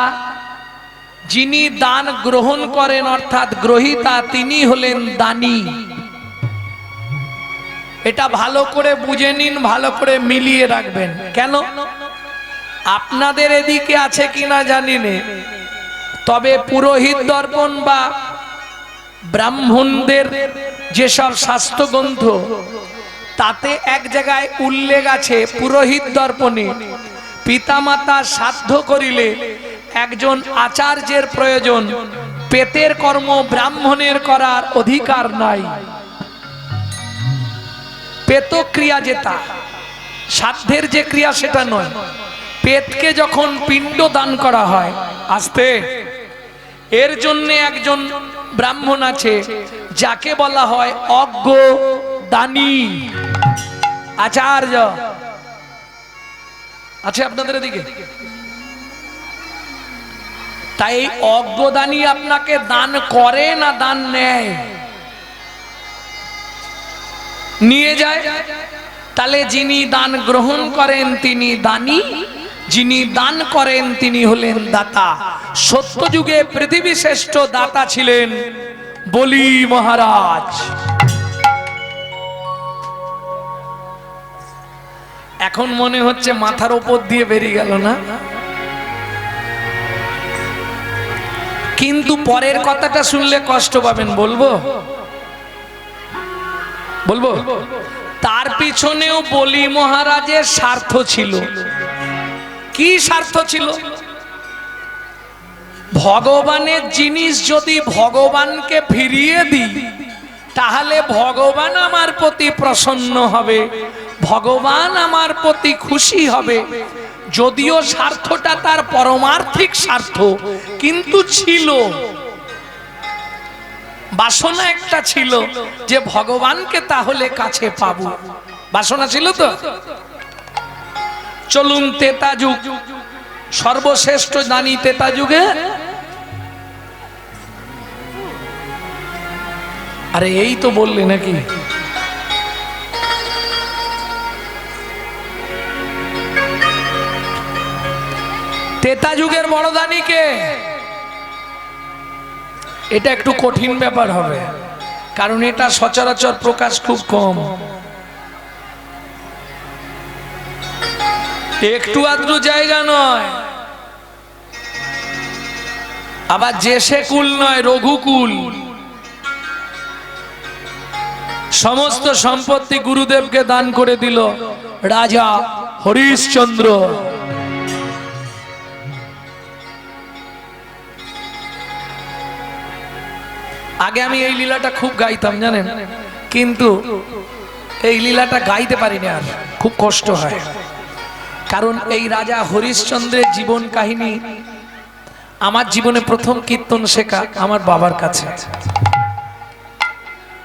A: যিনি দান গ্রহণ করেন অর্থাৎ গ্রহীতা তিনি হলেন দানি। এটা ভালো করে বুঝে নিন, ভালো করে মিলিয়ে রাখবেন। কেন? আপনাদের এদিকে আছে কিনা জানি না, তবে পুরোহিত দর্পণ বা ব্রাহ্মণদের যেসব শাস্ত্র গ্রন্থ, তাতে এক জায়গায় উল্লেখ আছে পুরোহিত দর্পণে পিতামাতা শ্রাদ্ধ করিলে একজন আচার্যের প্রয়োজন, পেতের কর্ম ব্রাহ্মণের করার অধিকার নাই। পেত ক্রিয়া যেটা, শ্রাদ্ধের যে ক্রিয়া সেটা নয়। পেতকে যখন পিণ্ড দান করা হয়, আস্তে, এর জন্য একজন ব্রাহ্মণ আছে যাকে বলা হয় অজ্ঞ দানী আচার্য। আছে আপনাদের এদিকে? তাই অজ্ঞদানী আপনাকে দান করে না দান নেয়? নিয়ে যায়। তাহলে যিনি দান গ্রহণ করেন তিনি দানী, যিনি দান করেন তিনি হলেন দাতা। সত্য যুগে পৃথিবী শ্রেষ্ঠ দাতা ছিলেন বলি মহারাজ। এখন মনে হচ্ছে মাথার উপর দিয়ে বেরিয়ে গেল না? কি কিন্তু পরের কথাটা শুনলে কষ্ট পাবেন, বলবো বলবো তার পিছনেও বলি মহারাজের স্বার্থ ছিল। কি স্বার্থ ছিল? ভগবানের জিনিস যদি ভগবানকে ফিরিয়ে দিই তাহলে ভগবান আমার প্রতি প্রসন্ন হবে, ভগবান আমার প্রতি খুশি হবে। যদিও স্বার্থটা তার পরমার্থিক স্বার্থ, কিন্তু ছিল বাসনা একটা ছিল যে ভগবানকে তাহলে কাছে পাবো, বাসনা ছিল তো। চলুন তেতা যুগ, সর্বশ্রেষ্ঠ জানি তেতা যুগে। আরে এই তো বললে নাকি? তেতা যুগের বড় দানি কে? এটা একটু কঠিন ব্যাপার হবে, কারণ এটা সচরাচর প্রকাশ খুব কম। একটু আধটু জায়গা নয়, আবার জেসে কুল নয়, রঘুকুল। সমস্ত সম্পত্তি গুরুদেবকে দান করে দিল রাজা হরিশ্চন্দ্র। আগে আমি এই লীলাটা খুব গাইতাম জানেন, কিন্তু এই লীলাটা গাইতে পারিনি, আর খুব কষ্ট হয়। কারণ এই রাজা হরিশ্চন্দ্রের জীবন কাহিনী আমার জীবনে প্রথম কীর্তন শেখা আমার বাবার কাছে।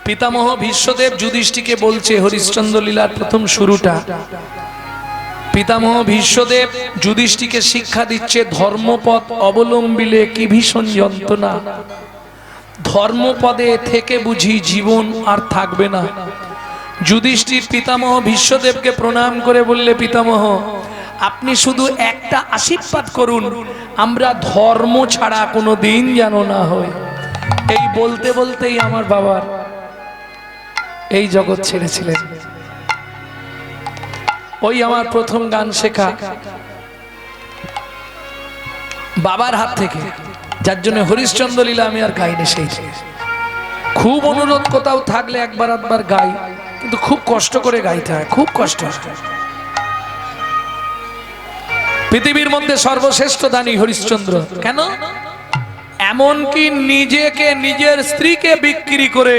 A: পিতামহ ভীষ্মদেব যুধিষ্ঠিরকে বলছে হরিশ্চন্দ্র লীলার প্রথম শুরুটা। পিতামহ ভীষ্মদেব যুধিষ্ঠিরকে শিক্ষা দিচ্ছে, ধর্মপথ অবলম্বিলে কি ভীষণ যন্ত্রণা, ধর্মপদে থেকে বুঝি জীবন আর থাকবে না। যুধিষ্ঠির পিতামহ ভীষ্মদেবকে প্রণাম করে বললে, পিতামহ আপনি শুধু একটা আশীর্বাদ করুন, আমরা ধর্ম ছাড়া কোনো দিন যেন না হয়। এই বলতে বলতেই আমার বাবার এই জগৎ ছেড়েছিলেন। ওই আমার প্রথম গান শেখা বাবার হাত থেকে, যার জন্য হরিশ্চন্দ্র লীলা আমি আর গাইনি। সেই খুব অনুরোধ, কোথাও থাকলে একবার আধবার গাই, কিন্তু খুব কষ্ট করে গাইতে হয়, খুব কষ্ট হয়। পৃথিবীর মধ্যে সর্বশ্রেষ্ঠ দানী হরিশ্চন্দ্র। কেন? এমনকি নিজেকে, নিজের স্ত্রীকে বিক্রি করে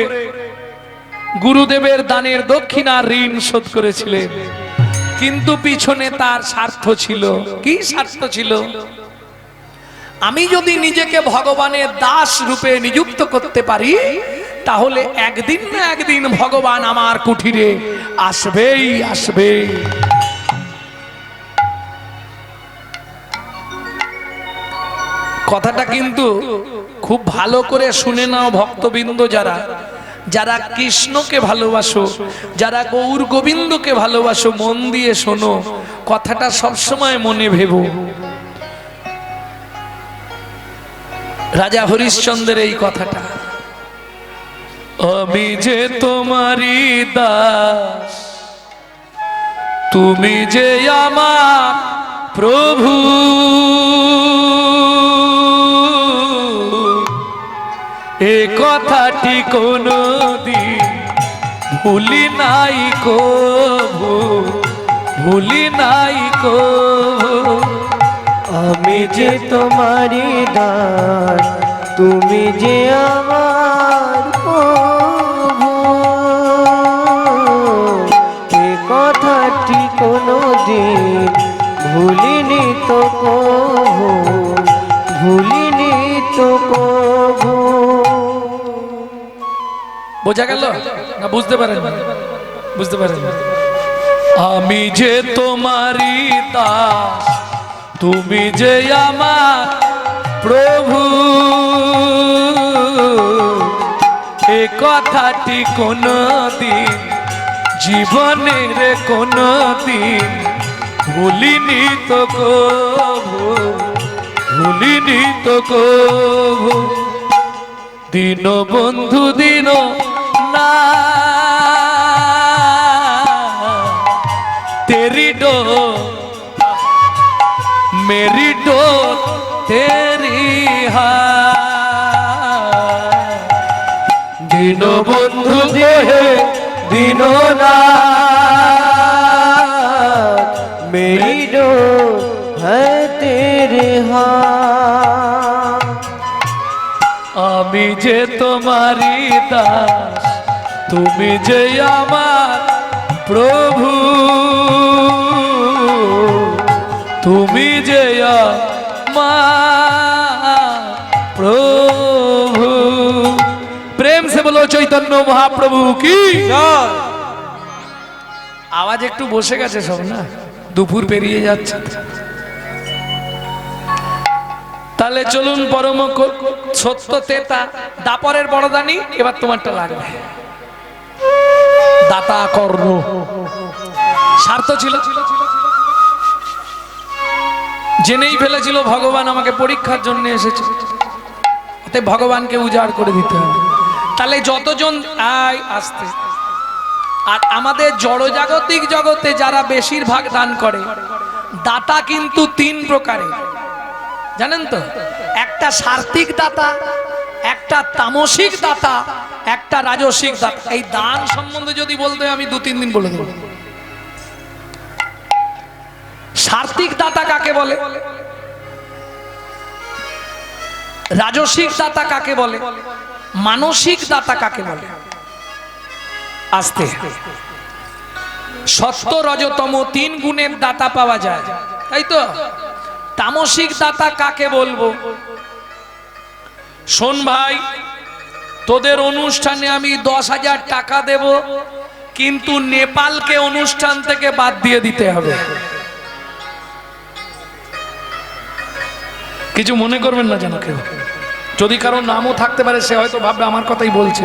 A: গুরুদেবের দানের দক্ষিণা ঋণ শোধ করেছিলেন, কিন্তু পিছনে তার স্বার্থ ছিল। কি স্বার্থ ছিল? আমি যদি নিজেকে ভগবানের দাস রূপে নিযুক্ত করতে পারি তাহলে একদিন না একদিন ভগবান আমার কুঠিরে আসবেই আসবে। কথাটা কিন্তু খুব ভালো করে শুনে নাও ভক্তবৃন্দ, যারা যারা কৃষ্ণকে ভালোবাসো, যারা গৌর গোবিন্দকে ভালোবাসো, মন দিয়ে শোনো, কথাটা সবসময় মনে ভেবো। রাজা হরিশ্চন্দ্রের এই কথাটা, আমি যে তোমারি দাস, তুমি যে আমার প্রভু, এ কথাটি কোনদিন ভুলি নাই কভু, ভুলি নাই কভু।
C: আমি যে তোমারি দাস, তুমি যে আমার প্রভু, এ কথাটি কোনদিন ভুলিনি তো কভু, ভুলিনি তো কভু।
A: বোঝা গেল না? বুঝতে পারেন? বুঝতে পারেন? আমি যে তোমারি দাস, তুমি যে আমার প্রভু, এ কথাটি কোনদিন জীবনের কোনদিন ভুলিনি তো কভু, ভুলিনি তো কভু। দিন বন্ধু দিন না তেরি ডোর, मेरी डोर तेरी है।
C: দীনবন্ধু দেহে दीननाथ मेरी डोर है तेरे हाथ
A: আমি যে তোমারি দাস তুমি যে আমার প্রভু তুমি যে আমার প্রভু প্রেম সে বলো চৈতন্য মহাপ্রভু কি আওয়াজ একটু বসে গেছে সব না দুপুর পেরিয়ে যাচ্ছে তাহলে চলুন পরম সত্য তেতা দাপরের বড়দানি এবার তোমারটা লাগবে দাতা কর্ণ স্বার্থ ছিল জেনেই ফেলেছিল ভগবান আমাকে পরীক্ষার জন্য এসেছে অতএব ভগবানকে উজাড় করে দিতে হবে তাহলে যতজন আসতে আর আমাদের জড়জাগতিক জগতে যারা বেশিরভাগ দান করে দাতা কিন্তু তিন প্রকারের জানেন তো একটা সাত্ত্বিক দাতা একটা তামসিক দাতা একটা রাজসিক দাতা এই দান সম্বন্ধে যদি বলতে আমি 2-3 দিন বলে দেব সাত্ত্বিক দাতা কাকে বলে রাজসিক দাতা কাকে বলে মানসিক দাতা কাকে বলে আস্তে সত্য রজতম 3 গুণের দাতা পাওয়া যায় তাই তো তামসিক দাতা কাকে বলবো শোন ভাই তোদের অনুষ্ঠানে আমি 10,000 টাকা দেব কিন্তু নেপালকে অনুষ্ঠান থেকে বাদ দিয়ে দিতে হবে কিছু মনে করবেন না যেন কেউ যদি কারো নামও থাকতে পারে সে হয়তো ভাববে আমার কথাই বলছে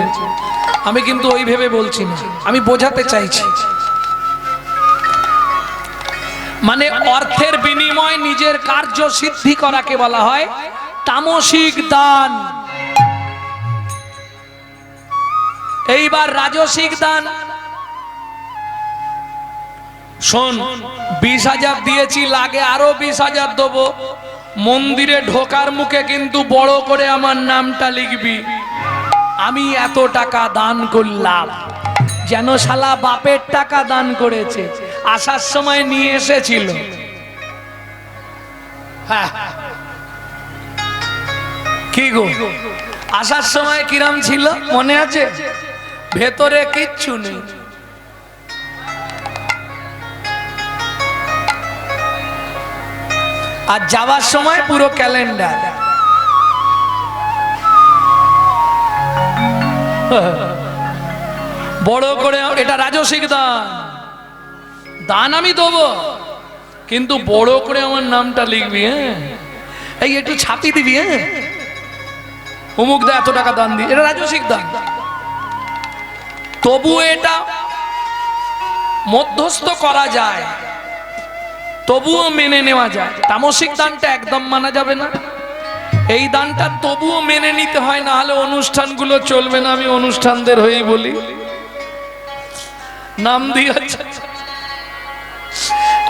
A: আমি কিন্তু ওই ভেবে বলছি না আমি বোঝাতে চাইছি মানে অর্থের বিনিময়ে নিজের কার্য সিদ্ধি করাকে বলা হয় তামসিক দান এইবার রাজসিক দান শোন 20,000 দিয়েছি লাগে আরো 20,000 দেবো মন্দিরে ঢোকার মুখে কিন্তু বড় করে আমার নামটা লিখবি আমি এত টাকা দান করলাম যেন শালা বাপের টাকা দান করেছে আসার সময় নিয়ে এসেছিল হ্যাঁ কি গো আসার সময় কিরাম ছিল মনে আছে ভেতরে কিচ্ছু নেই আর যাওয়ার সময় পুরো ক্যালেন্ডার বড় করে এটা রাজসিক দান দান আমি দেবো কিন্তু বড় করে আমার নামটা লিখবি হ্যাঁ এই একটু ছাপি দিবি হ্যাঁ অমুক দা এত টাকা দান দি এটা রাজসিক দান তবু এটা মধ্যস্থ করা যায় তবুও মেনে নেওয়া যায় তামসিক দানটা একদম মানা যাবে না এই দানটা তবুও মেনে নিতে হয় না হলে অনুষ্ঠানগুলো চলবে না আমি অনুষ্ঠানদের হয়েই বলি নাম দিয়েছে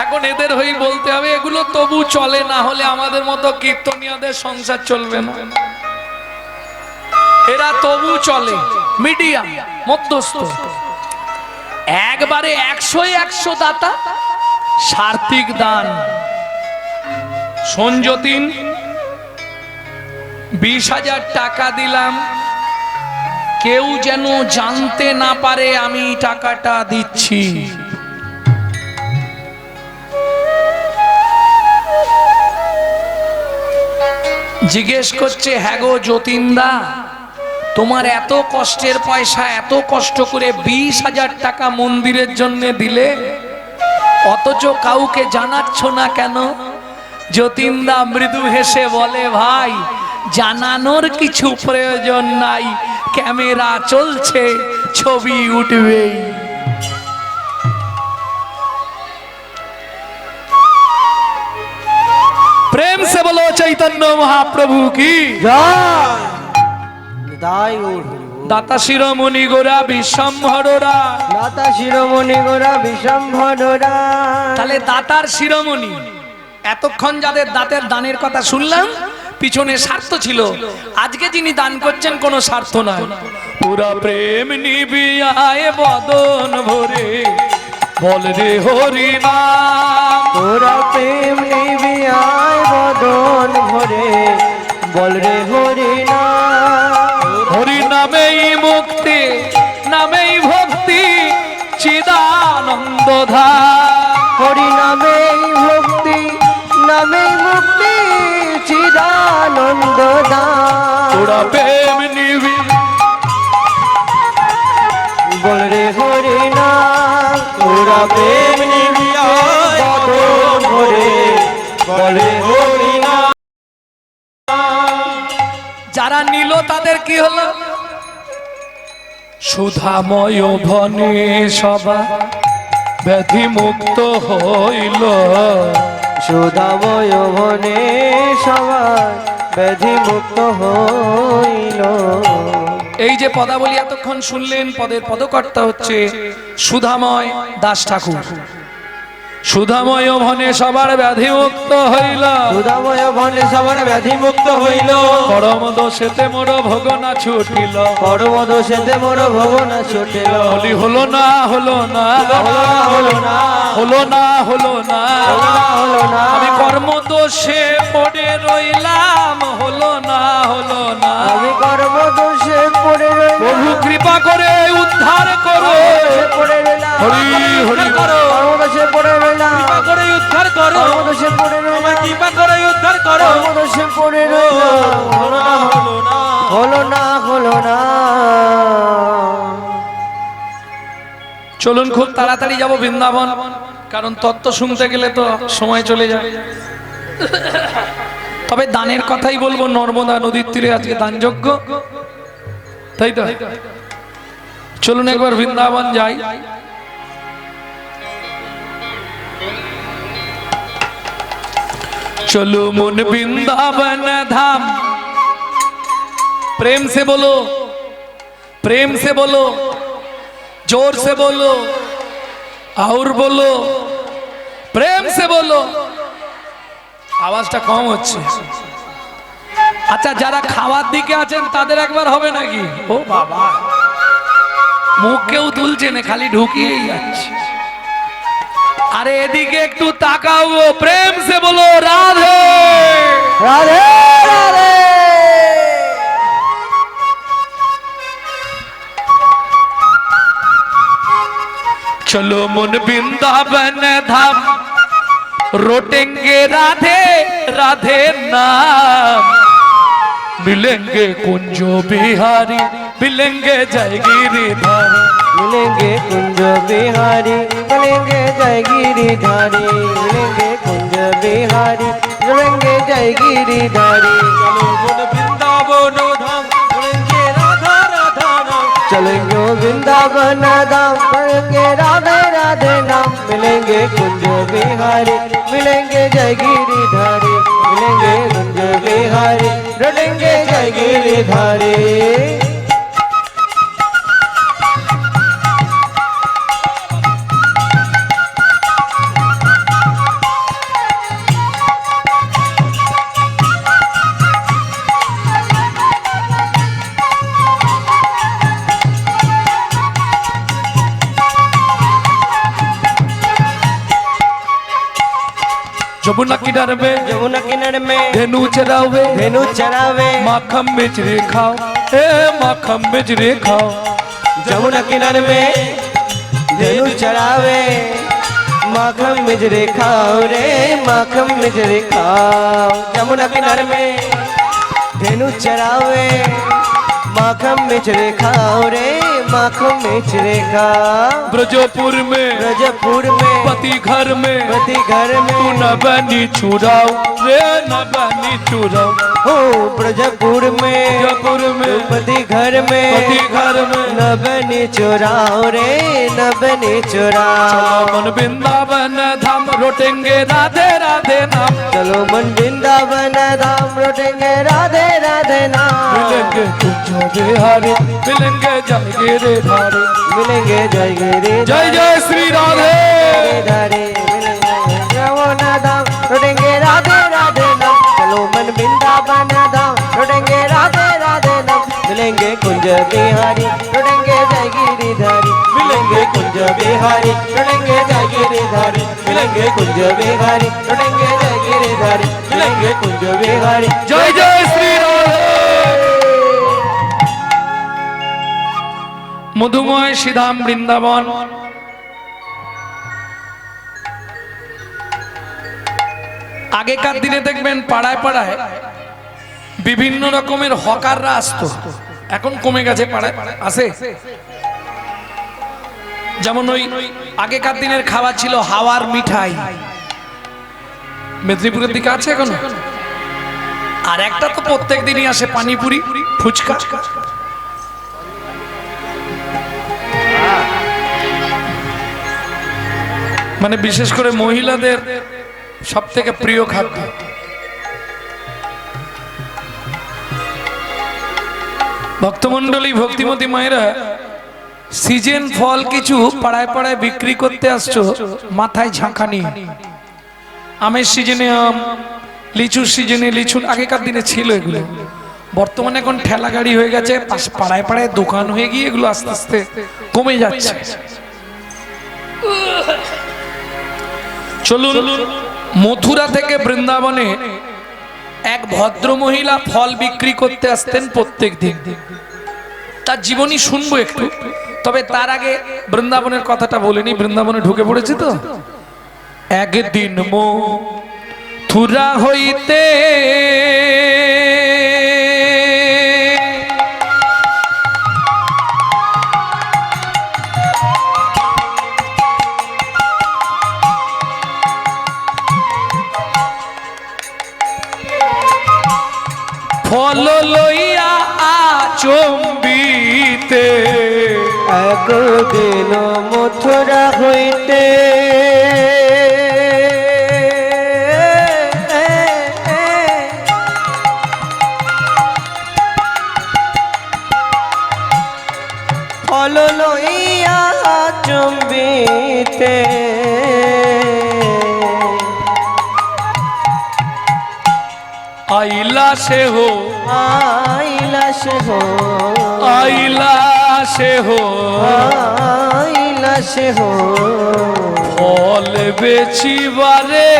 A: এখন এদের হয়েই বলতে হবে এগুলো তবু চলে না হলে আমাদের মতো কীর্তনিয়াদের সংসার চলবে না এরা তবু চলে মিডিয়াম মধ্যস্থ একবারে 100 দাতা সাত্ত্বিক দান সঞ্জতিন 20,000 টাকা দিলাম কেউ যেন জানতে না পারে আমি টাকাটা দিচ্ছি জিজ্ঞেস করছে হ্যাঁ গো যতীনদা তোমার এত কষ্টের পয়সা এত কষ্ট করে 20,000 টাকা মন্দিরের জন্য দিলে অথচ কাউকে জানাচ্ছ না কেন যতীনদা মৃদু হেসে বলে ভাই জানানোর কিছু প্রয়োজন নাই ক্যামেরা চলছে ছবি উঠবেই प्रेम से बोलो चैतन्य महाप्रभु की दाता शिरोमणि गोरा विश्वम्भरा
C: दाता शिरोमणि गोरा विश्वम्भरा
A: তাহলে দাতার শিরোমণি এতক্ষণ যাদের দাঁতের দানের কথা শুনলাম পিছনে স্বার্থ ছিল আজকে যিনি দান করছেন কোনো স্বার্থ নয় তোরা প্রেম নিবি আয় বদন ভরে বল রে হরি নাম।
C: তোরা প্রেম নিবি আয় বদন ভরে বল রে হরি নাম।
A: হরি নামেই মুক্তি নামেই ভক্তি চিদানন্দ ধাম।
C: হরি নামেই ভক্তি নামেই মুক্তি চিদানন্দ দান।
A: তোরা প্রেম নিবি
C: বল রে হরি নাম। তোরা প্রেম নিবি আয় বদন ভরে বল রে হরি নাম।
A: যারা নিল তাদের কি হলো? সুধাময় ভনে সবা ব্যাধি মুক্ত হইল।
C: সুধাময় ভনে সবার ব্যাধি মুক্ত হইল।
A: এই যে পদাবলী এতক্ষণ শুনলেন, পদের পদকর্তা হচ্ছে সুধাময় দাস ঠাকুর। সুধাময় ভনে সবার ব্যাধি মুক্ত হইল।
C: সুধাময় ভনে সবার ব্যাধি মুক্ত হইল।
A: পরম দোষেতে মোর ভোগনা ছুটিল।
C: পরম দোষেতে মোর ভবনা ছুটিল।
A: বলি হলো না হলো না
C: হলো না
A: হলো না হলো না
C: হলো না।
A: আমি কর্ম দোষে পড়ে রইলাম। হলো না হলো না।
C: আমি কর্ম দোষে পড়ে
A: প্রভু কৃপা করে উদ্ধার করো।
C: পড়ে রইলাম।
A: হরি হরি
C: কর্ম দোষে পড়ে রইলাম।
B: কৃপা করে উদ্ধার করো,
C: কর্ম দোষে পড়ে রইলাম।
B: কৃপা করে উদ্ধার করো।
C: কর্ম দোষে পড়ে রইলাম।
B: হলো না হলো না
C: হলো না হলো না।
A: চলুন খুব তাড়াতাড়ি যাব বৃন্দাবন, কারণ তত্ত্ব শুনতে গেলে তো সময় চলে যায়। তবে দানের কথাই বলবো। নর্মদা নদীর তীরে আজকে দানযজ্ঞ, তাই তো? চলুন একবার বৃন্দাবন যাই। चलो मुन वृंदावन धाम। प्रेम से बोलो, प्रेम से बोलो, जोर से बोलो और बोलो, प्रेम से बोलो। আওয়াজটা কম হচ্ছে। আচ্ছা, যারা খাওয়ার দিকে আছেন তাদের একবার হবে নাকি? ও বাবা, মুখ কেউ তুলছে না, খালি ঢুকিয়েই যাচ্ছে। আরে এদিকে একটু তাকাও, প্রেম সে বলো রাধে
C: রাধে রাধে।
A: चलो मुन वृंदावन धाम रोटेंगे राधे राधे नाम। मिलेंगे कुंजो बिहारी मिलेंगे जय गिरिधारी।
C: मिलेंगे कुंज बिहारी मिलेंगे जय गिरिधारी। मिलेंगे कुंज बिहारी मिलेंगे जय गिरिधारी।
B: चलो वृंदावन धाम,
C: चलेंगे वृंदावन धाम करेंगे
B: करेंगे राधा राधा नाम।
C: राधे राधे नाम। मिलेंगे कुंज बिहारी मिलेंगे जय गिरिधारी। मिलेंगे कुंज बिहारी लौटेंगे जय गिरिधारी।
A: जमुना किनारे में
C: यमुना किनारे में
A: धेनु चरावे
C: धेनु चरावे।
A: माखन बिजरे खाओ, ए माखन बिजरे खाओ।
C: यमुना किनारे में धेनु चरावे। माखन मिजरे खाओ रे माखन मिजरे खाओ। यमुना किनारे में धेनु चरावे। माखन मिजरे खाओ रे माखन मिजरे खाओ।
A: ब्रजपुर में
C: ब्रजपुर में
A: पति घर में
C: पति घर
A: तू
C: में
A: न बनी चुराओ रे न बनी चुराओ।
C: हो ब्रजपुर में
A: ब्रजपुर में
C: पति घर में
A: पति घर में
C: न बनी चुराओ रे न बनी चुराओ।
A: चलो मन वृंदावन धाम रोटेंगे राधे राधे नाम।
C: चलो मन वृंदावन धाम लौटेंगे राधे राधे नाम।
A: मिलेंगे कुंजो बिहारी मिलेंगे जय गिरिधारी।
C: मिलेंगे जय गिरि
A: जय जय श्री राधे।
C: धारी। मिलेंगे यमुना धाम लौटेंगे राधे राधे नाम। चलो मन वृंदावन धाम लौटेंगे राधे राधे नाम। मिलेंगे कुंज बिहारी लौटेंगे जय गिरिधारी
B: मिलेंगे कुंज बिहारी
C: लौटेंगे जय गिरिधारी
B: मिलेंगे कुंज बिहारी
C: लौटेंगे जय गिरिधारी
B: मिलेंगे कुंज बिहारी
A: जय जय श्री राधे। मधुमय श्रीधाम বৃন্দাবন আগেকার দিনে দেখবেন পাড়ায় পাড়ায় বিভিন্ন রকমের হকাররা আসতো, এখন কমে গেছে, পাড়ায় আসে। যেমন ওই আগেকার দিনের খাবার ছিল হাওয়ার মিঠাই, মেদিনীপুরের দিকে আছে এখন। আর একটা তো প্রত্যেক দিনই আসে পানিপুরি ফুচকা। মানে বিশেষ করে মহিলাদের সব থেকে প্রিয় খাদ্য। ভক্তমন্ডলী ভক্তিমতী মায়েরা সিজন ফল কিছু পাড়ায় পাড়ায় বিক্রি করতে আসছো মাথায় ঝাঁকা নিয়ে। আমের সিজনে আম, লিচুর সিজনে লিচু, আগেকার দিনে ছিল এগুলো। বর্তমানে এখন ঠেলা গাড়ি হয়ে গেছে, পাড়ায় পাড়ায় দোকান হয়ে গিয়ে এগুলো আস্তে আস্তে কমে যাচ্ছে। চলুন মথুরা থেকে বৃন্দাবনে এক ভদ্র মহিলা ফল বিক্রি করতে আসতেন প্রত্যেক দিন। তার জীবনী শুনবো একটু, তবে তার আগে বৃন্দাবনের কথাটা বলিনি। বৃন্দাবনে ঢুকে পড়েছি তো। একদিন মথুরা হইতে ফল লইয়া আচম্বিতে
C: একদিন মথুরা হইতে ফল লইয়া চম্বিতে
A: আইলা সে হো
C: আইলা সে হো
A: আইলা সে হো
C: আইলা সে হো
A: ফল বেচিবারে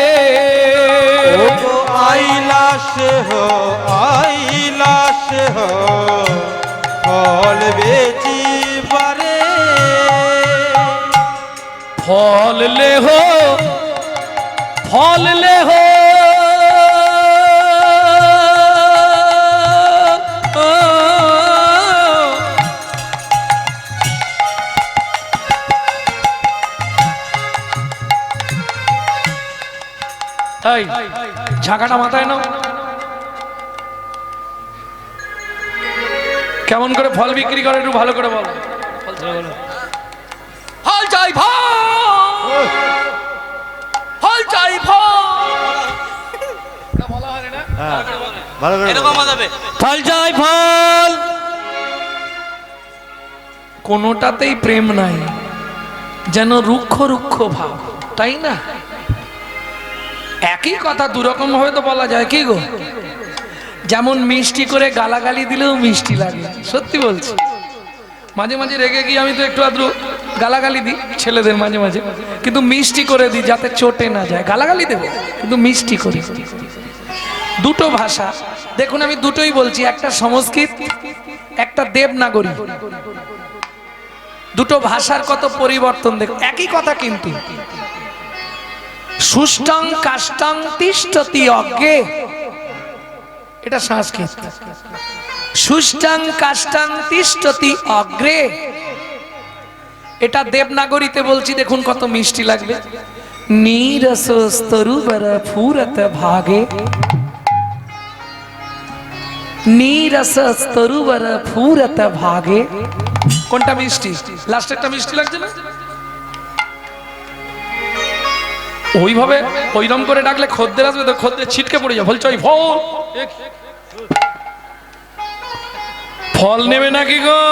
B: আইলাস হো আইলাস হো ফল বেচি বারে
A: ফল লে হো ফল লে হো ঝাঁকাটা মাথায় নাও। কেমন করে ফল বিক্রি করে একটু ভালো করে বলো। ফল চাই ফল, ফল চাই ফল, বলা হয় না?
B: ভালো করে
A: ফল চাই ফল। কোনোটাতেই প্রেম নাই, যেন রুক্ষ রুক্ষ ভাব, তাই না? একই কথা দুরকম ভাবে তো বলা যায়, কি গো? যেমন মিষ্টি করে গালাগালি দিলেও মিষ্টি লাগে, সত্যি বলছি। মাঝে মাঝে রেগে গিয়ে আমি তো একটু আদ্রু গালাগালি দিই ছেলেদের মাঝে মাঝে, কিন্তু মিষ্টি করে দিই যাতে চটে না যায়। গালাগালি দেবো কিন্তু মিষ্টি করে। দুটো ভাষা দেখুন, আমি দুটোই বলছি, একটা সংস্কৃত একটা দেবনাগরী। দুটো ভাষার কত পরিবর্তন দেখুন, একই কথা কিন্তু। সুষ্টং কাষ্টং তিষ্ঠতি অজ্ঞে, এটা সংস্কৃত। সুষ্টং কাষ্টং তিষ্ঠতি অগ্রে, এটা দেবনাগরীতে বলছি। দেখুন কত মিষ্টি লাগবে। নীরসস্তরুবর ফুরত ভাগে, নীরসস্তরুবর ফুরত ভাগে। কোনটা মিষ্টি? লাস্টেরটা মিষ্টি লাগছে না? ওইভাবে ওইরকম করে ডাকলে খদ্দের আসবে তো, খদ্দের ছিটকে পড়ে যাবে। বলছো ওই ফল, ফল নেবে নাকি গো?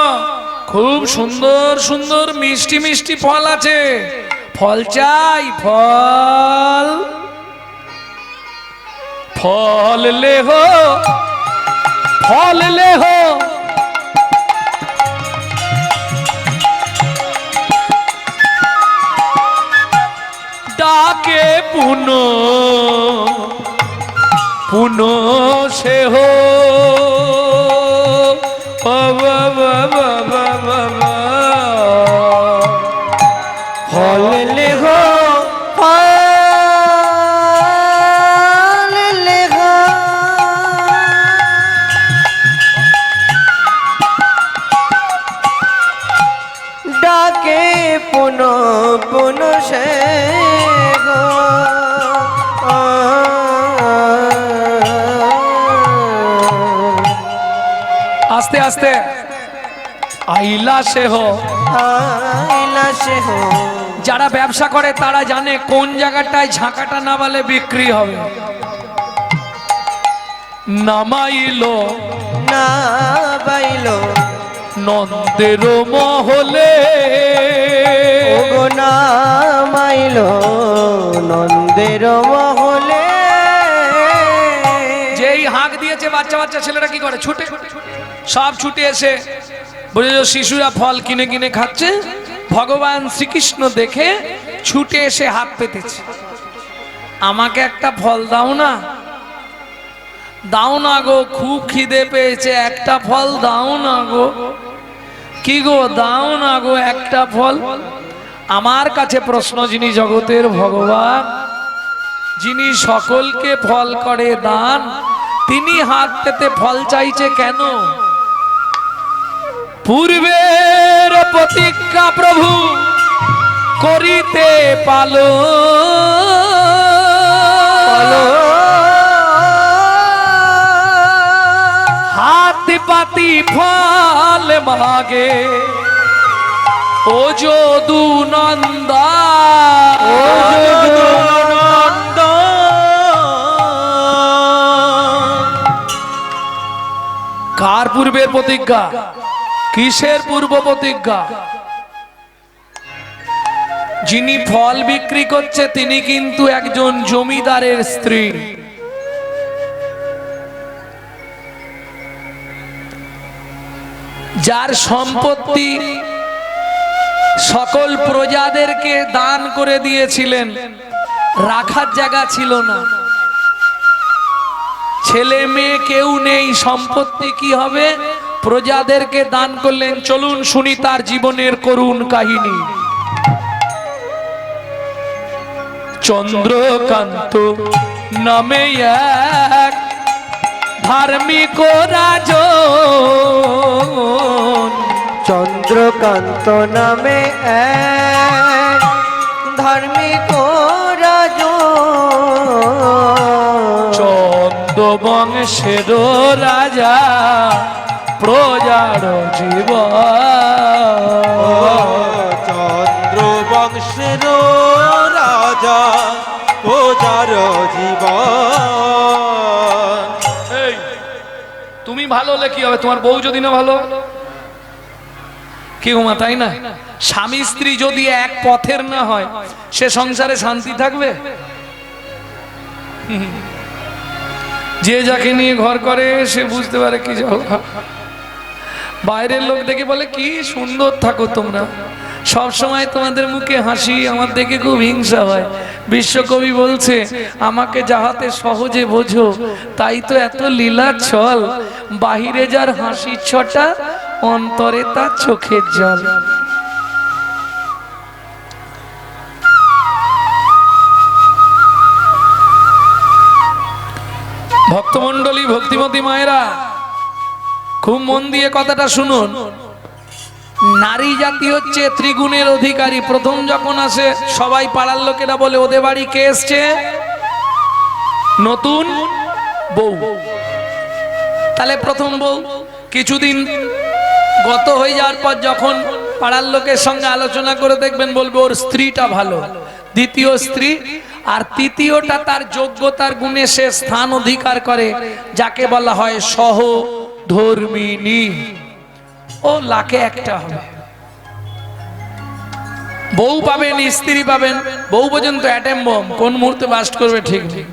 A: খুব সুন্দর সুন্দর মিষ্টি মিষ্টি ফল আছে, ফল চাই ফল। ফল লে হো, ফল লে হো, ডাকে পুনো পুনো সে হো
C: ফল লেখো ফল লেখো ডাকে পুনো পুনো সে গো
A: আস্তে আস্তে আইলা সে হো
C: আইলা সে হো
A: যারা ব্যবসা করে তারা জানে কোন জায়গাটায় ঝাঁকাটা না বলে বিক্রি হবে নামাইলো
C: না বাইলো
A: নন্দের মহলে
C: ওগো না মাইলো নন্দের মহলে
A: যেই হাঁক দিয়েছে বাচ্চা বাচ্চা ছেলেরা কি করে ছুটে সব ছুটে এসে বুঝেছো শিশুরা ফল কিনে কিনে খাচ্ছে ভগবান শ্রীকৃষ্ণ দেখে ছুটে এসে হাত পেতেছে আমাকে একটা ফল দাও না গো খুব খিদে পেয়েছে একটা ফল দাও না গো কি গো দাও না গো একটা ফল আমার কাছে প্রশ্ন যিনি জগতের ভগবান যিনি সকলকে ফল করে দান তিনি হাত পেতে ফল চাইছে কেন পূর্বের প্রতিজ্ঞা প্রভু করিতে পালো হাত পাতি ফল মাগে ও যদু নন্দা
B: ও যদুনন্দন
A: কার পূর্বের প্রতিজ্ঞা কিসের পূর্ব প্রতিজ্ঞা যিনি ফল বিক্রি করছে তিনি কিন্তু একজন জমিদারের স্ত্রী যার সম্পত্তি সকল প্রজাদেরকে দান করে দিয়েছিলেন রাখার জায়গা ছিল না ছেলে মেয়ে কেউ নেই সম্পত্তি কি হবে প্রজাদেরকে দান করলেন চলুন শুনি তার জীবনের করুণ কাহিনী চন্দ্রকান্ত নামে এক ধার্মিক রাজন
C: চন্দ্রকান্ত নামে এক ধার্মিক রাজন
A: চন্দ্রবংশের রাজা প্রজার জীবন
B: চন্দ্র বংশের রাজা প্রজার জীবন
A: এই তুমি ভালো হলে কি হবে তোমার বউ যদি না ভালো কি ঘুমা তাই না স্বামী স্ত্রী যদি এক পথের না হয় সে সংসারে শান্তি থাকবে যে যাকে নিয়ে ঘর করে সে বুঝতে পারে কি বাইরের লোক দেখে বলে কি সুন্দর থাকো তোমরা সব সময় তোমাদের মুখে হাসি আমার দেখে খুব হিংসা হয় বিশ্বকবি বলছে আমাকে যাহাতে সহজে বোঝো তাই তো এত লীলা ছল বাহিরে যার হাসির ছটা অন্তরে তার চোখের জল ভক্তমণ্ডলী ভক্তিমতী মায়েরা খুব মন দিয়ে কথাটা শুনুন নারী জাতি হচ্ছে ত্রিগুণের অধিকারী প্রথম যখন আসে সবাই পাড়ার লোকেরা বলে ওদের বাড়ি কে এসছে নতুন বউ তাহলে প্রথম বউ কিছুদিন গত হয়ে যাওয়ার পর যখন পাড়ার লোকের সঙ্গে আলোচনা করে দেখবেন বলবে ওর স্ত্রীটা ভালো দ্বিতীয় স্ত্রী আর তৃতীয়টা তার যোগ্যতার গুণে সে স্থান অধিকার করে যাকে বলা হয় সহধর্মিণী ও লাখে একটা হবে বউ পাবেন স্ত্রী পাবেন বউ পর্যন্ত অ্যাটম বম কোন মুহূর্তে বাস্ট করবে ঠিক নেই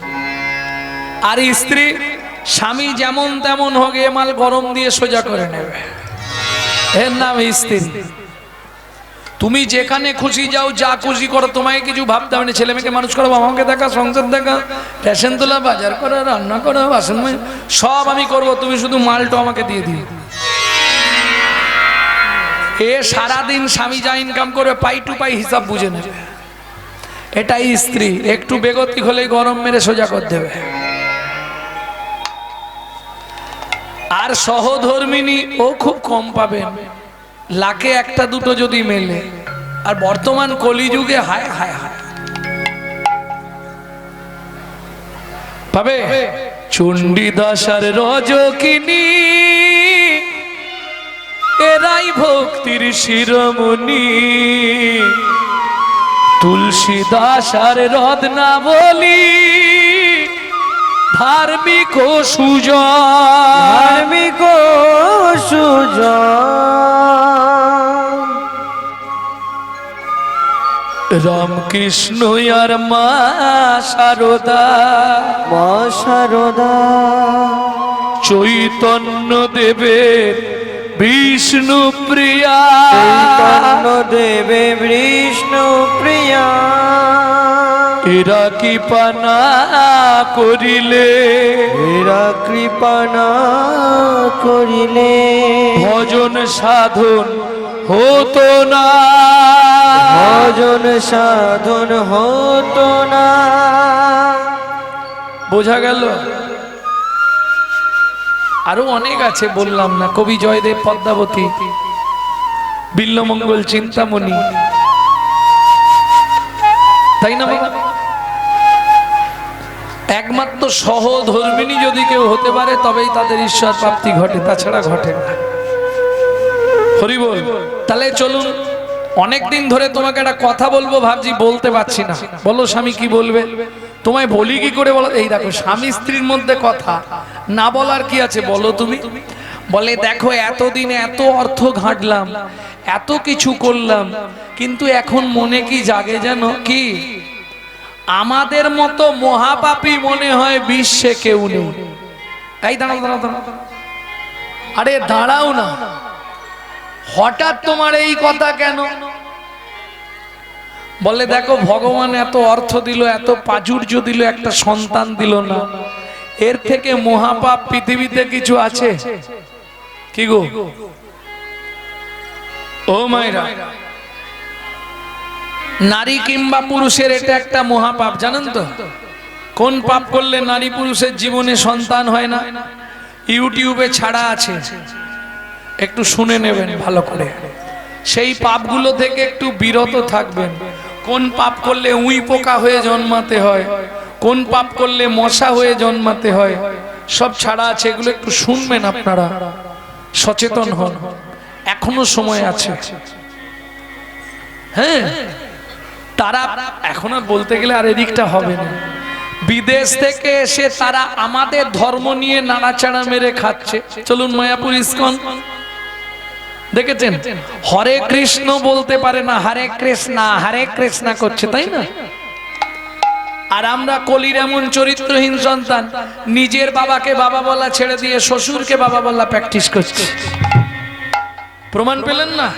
A: আর স্ত্রী স্বামী যেমন তেমন হোক এ মাল গরম দিয়ে সোজা করে নেবে এর নাম স্ত্রী তুমি যেখানে খুশি যাও, যা খুশি করো, তোমায় কিছু ভাবতে হবে না। ছেলে মেয়েকে মানুষ করো, আমাকে দেখা, সংসার দেখা, রেশন তোলা, বাজার করা, রান্না করা, বাসন মাজা, সব আমি করব, তুমি শুধু মালটা আমাকে দিয়ে দিও। এ সারাদিন স্বামী যা ইনকাম করবে পাই টু পাই হিসাব বুঝে নেবে। এটাই স্ত্রী, একটু বেগতিক হলেই গরম মেরে সোজা করে দেবে। আর সহধর্মিনী ও খুব কম পাবেন, লাখে একটা দুটো যদি মেলে। আর বর্তমান কলিযুগে হায় হায় হায় পাবে। চণ্ডীদাস আর রজকিনী এরাই ভক্তির শিরোমণি, তুলসীদাস আর রত্নাবলী ধার্মিক ও সুজন,
C: ধার্মিক ও সুজন।
A: রামকৃষ্ণ আর মা শারদা,
C: মা শারদা,
A: চৈতন্য দেবের বিষ্ণু প্রিয়া,
C: চৈতন্য দেবে বিষ্ণু প্রিয়া।
A: এরা কৃপা না করিলে,
C: এরা কৃপা না করিলে
A: ভজন সাধন হতো না,
C: ভজন সাধন হতো না।
A: বোঝা গেল? আরো অনেক আছে, বললাম না। কবি জয়দেব পদ্মাবতী, বিল্লমঙ্গল চিন্তামণি, তাই না বাবা? একমাত্র সহধর্মিনী যদি কেউ হতে পারে তবেই তাদের ঈশ্বর প্রাপ্তি ঘটে, তাছাড়া ঘটে না। হরি বল। তাহলে চলুন, অনেকদিন ধরে তোমাকে একটা কথা বলবো ভাবছি, বলতে পারছি না। বলো স্বামী কি বলবে? তোমায় বলি কি করে বলো? এই দেখো, স্বামী স্ত্রীর মধ্যে কথা না বলার কি আছে বলো তুমি? বলে দেখো, এতদিনে এত অর্থ ঘাটলাম, এত কিছু করলাম, কিন্তু এখন মনে কি জাগে যেন কি আমাদের মতো মহাপাপী মনে হয় বিশ্বে কেউ নেই। এই দাঁড়াও দাঁড়াও দাঁড়াও, আরে দাঁড়াও না, হঠাৎ তোমার এই কথা কেন? বলে দেখো, ভগবান এত অর্থ দিল, এত প্রাচুর্য দিল, একটা সন্তান দিল না, এর থেকে মহাপাপ পৃথিবীতে কিছু আছে কি গো? ও মায়েরা, নারী কিংবা পুরুষের এটা একটা মহাপাপ, জানেন তো? কোন পাপ করলে নারী পুরুষের জীবনে সন্তান হয় না? ইউটিউবে ছাড়া আছে, একটু শুনে নেবেন ভালো করে। সেই পাপগুলো থেকে একটু বিরত থাকবেন। কোন পাপ করলে উই পোকা হয়ে জন্মাতে হয়, কোন পাপ করলে মশা হয়ে জন্মাতে হয়, সব ছাড়া আছে। এগুলো একটু শুনবেন আপনারা, সচেতন হন, এখনো সময় আছে। হ্যাঁ, তারা এখন আর বলতে গেলে আর এদিকটা হবে না। বিদেশ থেকে এসে তারা আমাদের ধর্ম নিয়ে নাড়াচাড়া মেরে খাচ্ছে। চলুন মায়াপুর ইস্কন দেখেছেন, হরে কৃষ্ণ বলতে পারে না, হরে কৃষ্ণা হরে কৃষ্ণা করছে, তাই না? আর আমরা কলির এমন চরিত্রহীন সন্তান, নিজের বাবাকে বাবা বলা ছেড়ে দিয়ে শ্বশুরকে বাবা বলা প্র্যাকটিস করছে। প্রমাণ পেলেন না?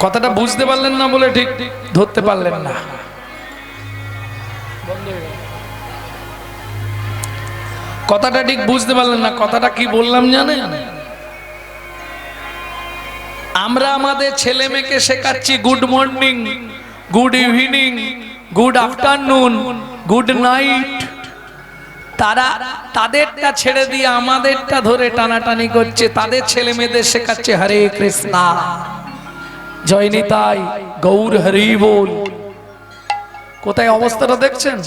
A: কথাটা বুঝতে পারলেন না বলে ঠিক ধরতে পারলেন না। কথাটা ঠিক বুঝতে পারলেন না। কথাটা কি বললাম জানেন? আমরা আমাদের ছেলে মেয়েকে শেখাচ্ছি good morning, good evening, good afternoon, good night. তারা তাদেরটা ছেড়ে দিয়ে আমাদেরটা ধরে টানাটানি করছে। তাদের ছেলে মেয়েদের শেখাচ্ছে হরে কৃষ্ণা, জয় নিতাই, গৌর হরি বল। কোথায় অবস্থাটা দেখছেন?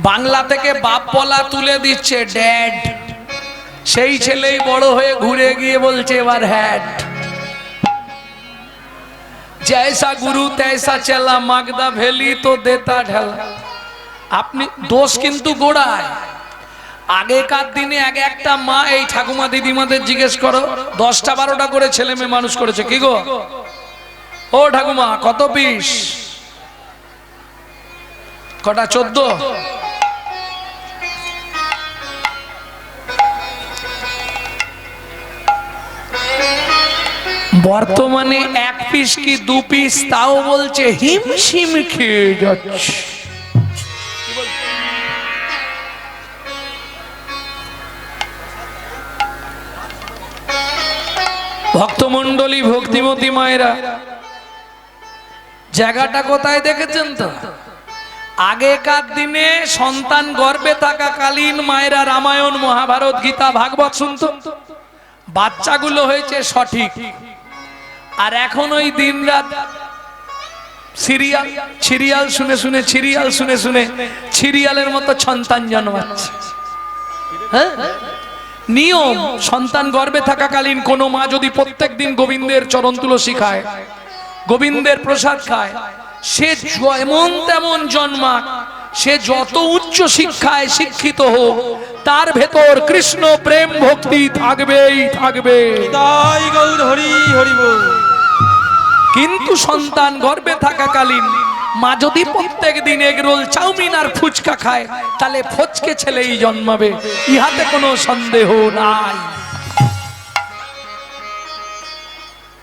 A: বাংলা থেকে বাপ বলা তুলে দিচ্ছে ড্যাড, সেই ছেলেই বড় হয়ে ঘুরে গিয়ে বলছে এবার হ্যাড। जैसा गुरु तैसा चला, मागदा भेली तो देता ढेला। আপনি দোষ কিন্তু গোড়ায়। আগেকার দিনে আগে একটা মা, এই ঠাকুমা দিদিমাদের জিজ্ঞেস করো, 10টা 12টা করে ছেলে মেয়ে মানুষ করেছে। কি গো ও ঠাকুমা, কত পিস? কটা? 14। বর্তমানে এক পিস কি দু পিস তাও বলছে হিমশিম খেয়ে যাচ্ছে। ভক্তমণ্ডলী, ভক্তিমতী মায়েরা, জায়গাটা কোথায় দেখেছেন তো? আগেকার দিনে সন্তান গর্ভে থাকাকালীন মায়েরা রামায়ণ, মহাভারত, গীতা, ভাগবত শুনত, বাচ্চাগুলো হয়েছে সঠিক। আর এখন ওই দিনরাত সিরিয়াল শুনে শুনে সিরিয়ালের মতো সন্তান জন্মাচ্ছে। হ্যাঁ, নিয়ম, সন্তান গর্ভে থাকাকালীন কোনো মা যদি প্রত্যেক দিন গোবিন্দের চরণ তুলসী খায়, গোবিন্দের প্রসাদ খায়, সে যেমন তেমন জন্মাক, সে যত উচ্চ শিক্ষায় শিক্ষিত হোক, তার ভেতর কৃষ্ণ প্রেম ভক্তি থাকবেই থাকবে।
B: তাই গৌর হরি হরি বল।
A: কিন্তু সন্তান গর্ভে থাকাকালীন মা যদি প্রত্যেক দিন এগ রোল, চাউমিন আর ফুচকা খায়, তাহলে ফচকে ছেলেই জন্মাবে, ইহাতে কোনো সন্দেহ নাই।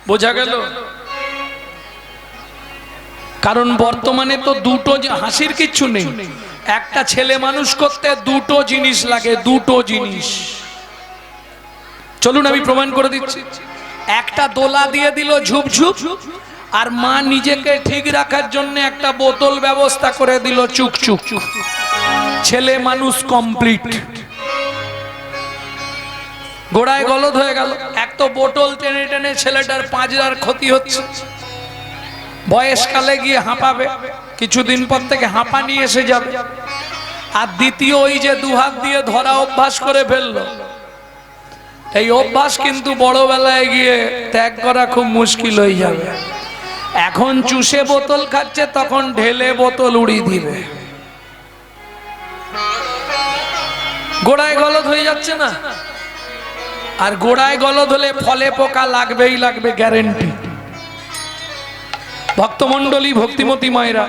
A: বোঝা গেল? কারণ বর্তমানে তো দুটো, হাসির কিচ্ছু নেই, একটা ছেলে মানুষ করতে দুটো জিনিস লাগে, দুটো জিনিস। চলুন আমি প্রমাণ করে দিচ্ছি। একটা দোলা দিয়ে দিল ঝুপঝুপ, আর মা নিজেকে ঠিক রাখার জন্য একটা বোতল ব্যবস্থা করে দিল চুকচুক। ছেলে মানুষ কমপ্লিট। গোড়ায় গলদ হয়ে গেল। এক তো বোতল টেনে টেনে ছেলেটার পাঁজরার ক্ষতি হচ্ছে, বয়সকালে গিয়ে হাঁপাবে, কিছুদিন পর থেকে হাঁপানি এসে যাবে। আর দ্বিতীয়, ওই যে দুহাত দিয়ে ধরা অভ্যাস করে ফেললো, এই অভ্যাস কিন্তু বড়বেলায় গিয়ে ত্যাগ করা খুব মুশকিল হয়ে যাবে। এখন চুষে বোতল খাচ্ছে, তখন ঢেলে বোতল উড়িয়ে দিবে। গোড়ায় গলদ হয়ে যাচ্ছে না? আর গোড়ায় গলদ হলে ফলে পোকা লাগবেই লাগবে, গ্যারেন্টি। ভক্তমণ্ডলী, ভক্তিমতী মায়েরা,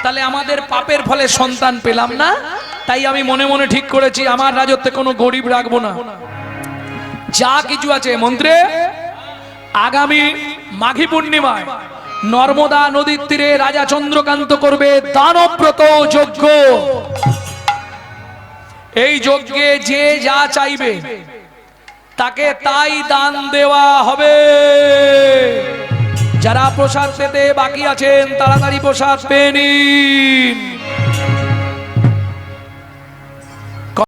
A: তাহলে আমাদের পাপের ফলে সন্তান পেলাম না, তাই আমি মনে মনে ঠিক করেছি আমার রাজত্বে কোনো গরিব রাখবো না। যা কিছু আছে মন্ত্রে, আগামী মাঘী পূর্ণিমায় নর্মদা নদীর তীরে রাজা চন্দ্রকান্ত করবে দানব্রত যজ্ঞ। এই যজ্ঞে যে যা চাইবে তাকে তাই দান দেওয়া হবে। যারা প্রসাদ পেতে বাকি আছেন, তাড়াতাড়ি প্রসাদ পেয়ে নিন।